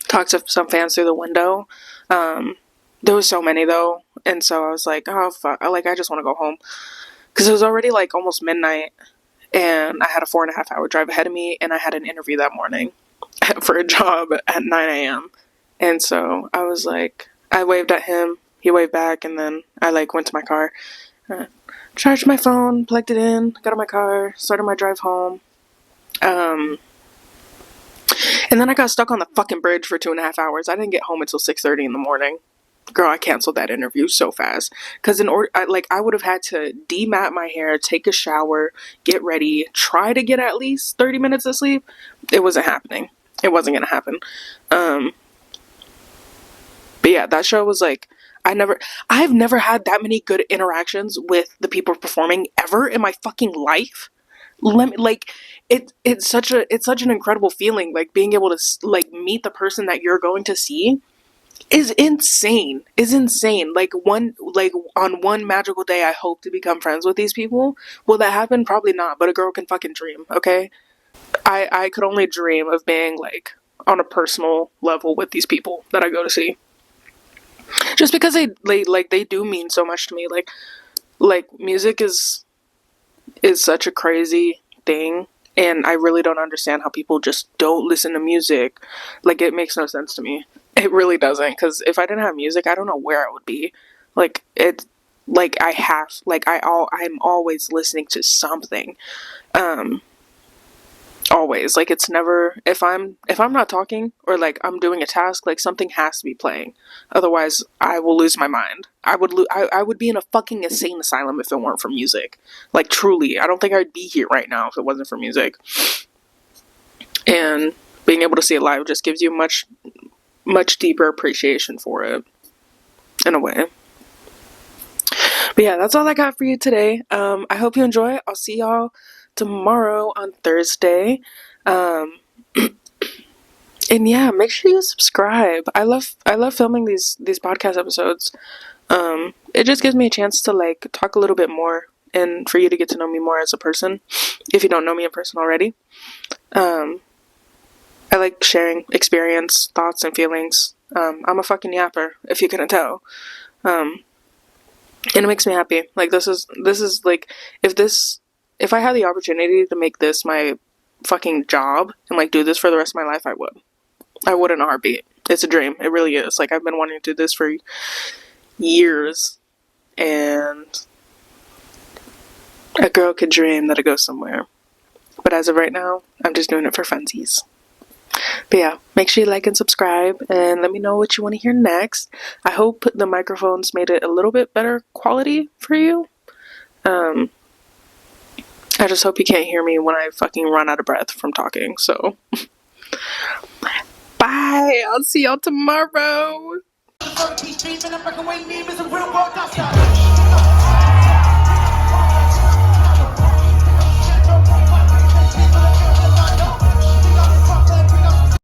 Speaker 1: talked to some fans through the window. There was so many though, and so I was like, oh fuck, I just want to go home, because it was already like almost midnight. And I had a 4.5 hour drive ahead of me, and I had an interview that morning for a job at 9 a.m. And so I was like, I waved at him, He waved back, and then I like went to my car, charged my phone, plugged it in, got in my car, started my drive home. And then I got stuck on the fucking bridge for 2.5 hours. I didn't get home until 6:30 in the morning. Girl, I canceled that interview so fast. Because I would have had to demat my hair, take a shower, get ready, try to get at least 30 minutes of sleep. It wasn't happening. It wasn't gonna happen. But yeah, that show was like, I've never had that many good interactions with the people performing ever in my fucking life. It's such an incredible feeling, like being able to like meet the person that you're going to see is insane. Like on one magical day I hope to become friends with these people. Will that happen? Probably not, but a girl can fucking dream, okay? I could only dream of being like on a personal level with these people that I go to see. Just because they do mean so much to me. Like music is such a crazy thing, and I really don't understand how people just don't listen to music. Like, it makes no sense to me. It really doesn't, because if I didn't have music, I don't know where I would be. Like, it, like, I'm always listening to something. Always. Like, it's never, if I'm not talking, or like I'm doing a task, like something has to be playing. Otherwise, I will lose my mind. I would be in a fucking insane asylum if it weren't for music. Like, truly, I don't think I'd be here right now if it wasn't for music. And being able to see it live just gives you much deeper appreciation for it, in a way. But yeah, that's all I got for you today. I hope you enjoy it. I'll see y'all tomorrow on Thursday. And yeah, make sure you subscribe. I love filming these podcast episodes. It just gives me a chance to like talk a little bit more, and for you to get to know me more as a person, if you don't know me in person already. I like sharing experience, thoughts, and feelings. I'm a fucking yapper, if you couldn't tell. And it makes me happy. Like, this is like, if I had the opportunity to make this my fucking job and like do this for the rest of my life, I would in a heartbeat. It's a dream. It really is. Like, I've been wanting to do this for years, and a girl could dream that it goes somewhere. But as of right now, I'm just doing it for funsies. But yeah, make sure you like and subscribe, and let me know what you want to hear next. I hope the microphones made it a little bit better quality for you. I just hope you can't hear me when I fucking run out of breath from talking, so. Bye! I'll see y'all tomorrow!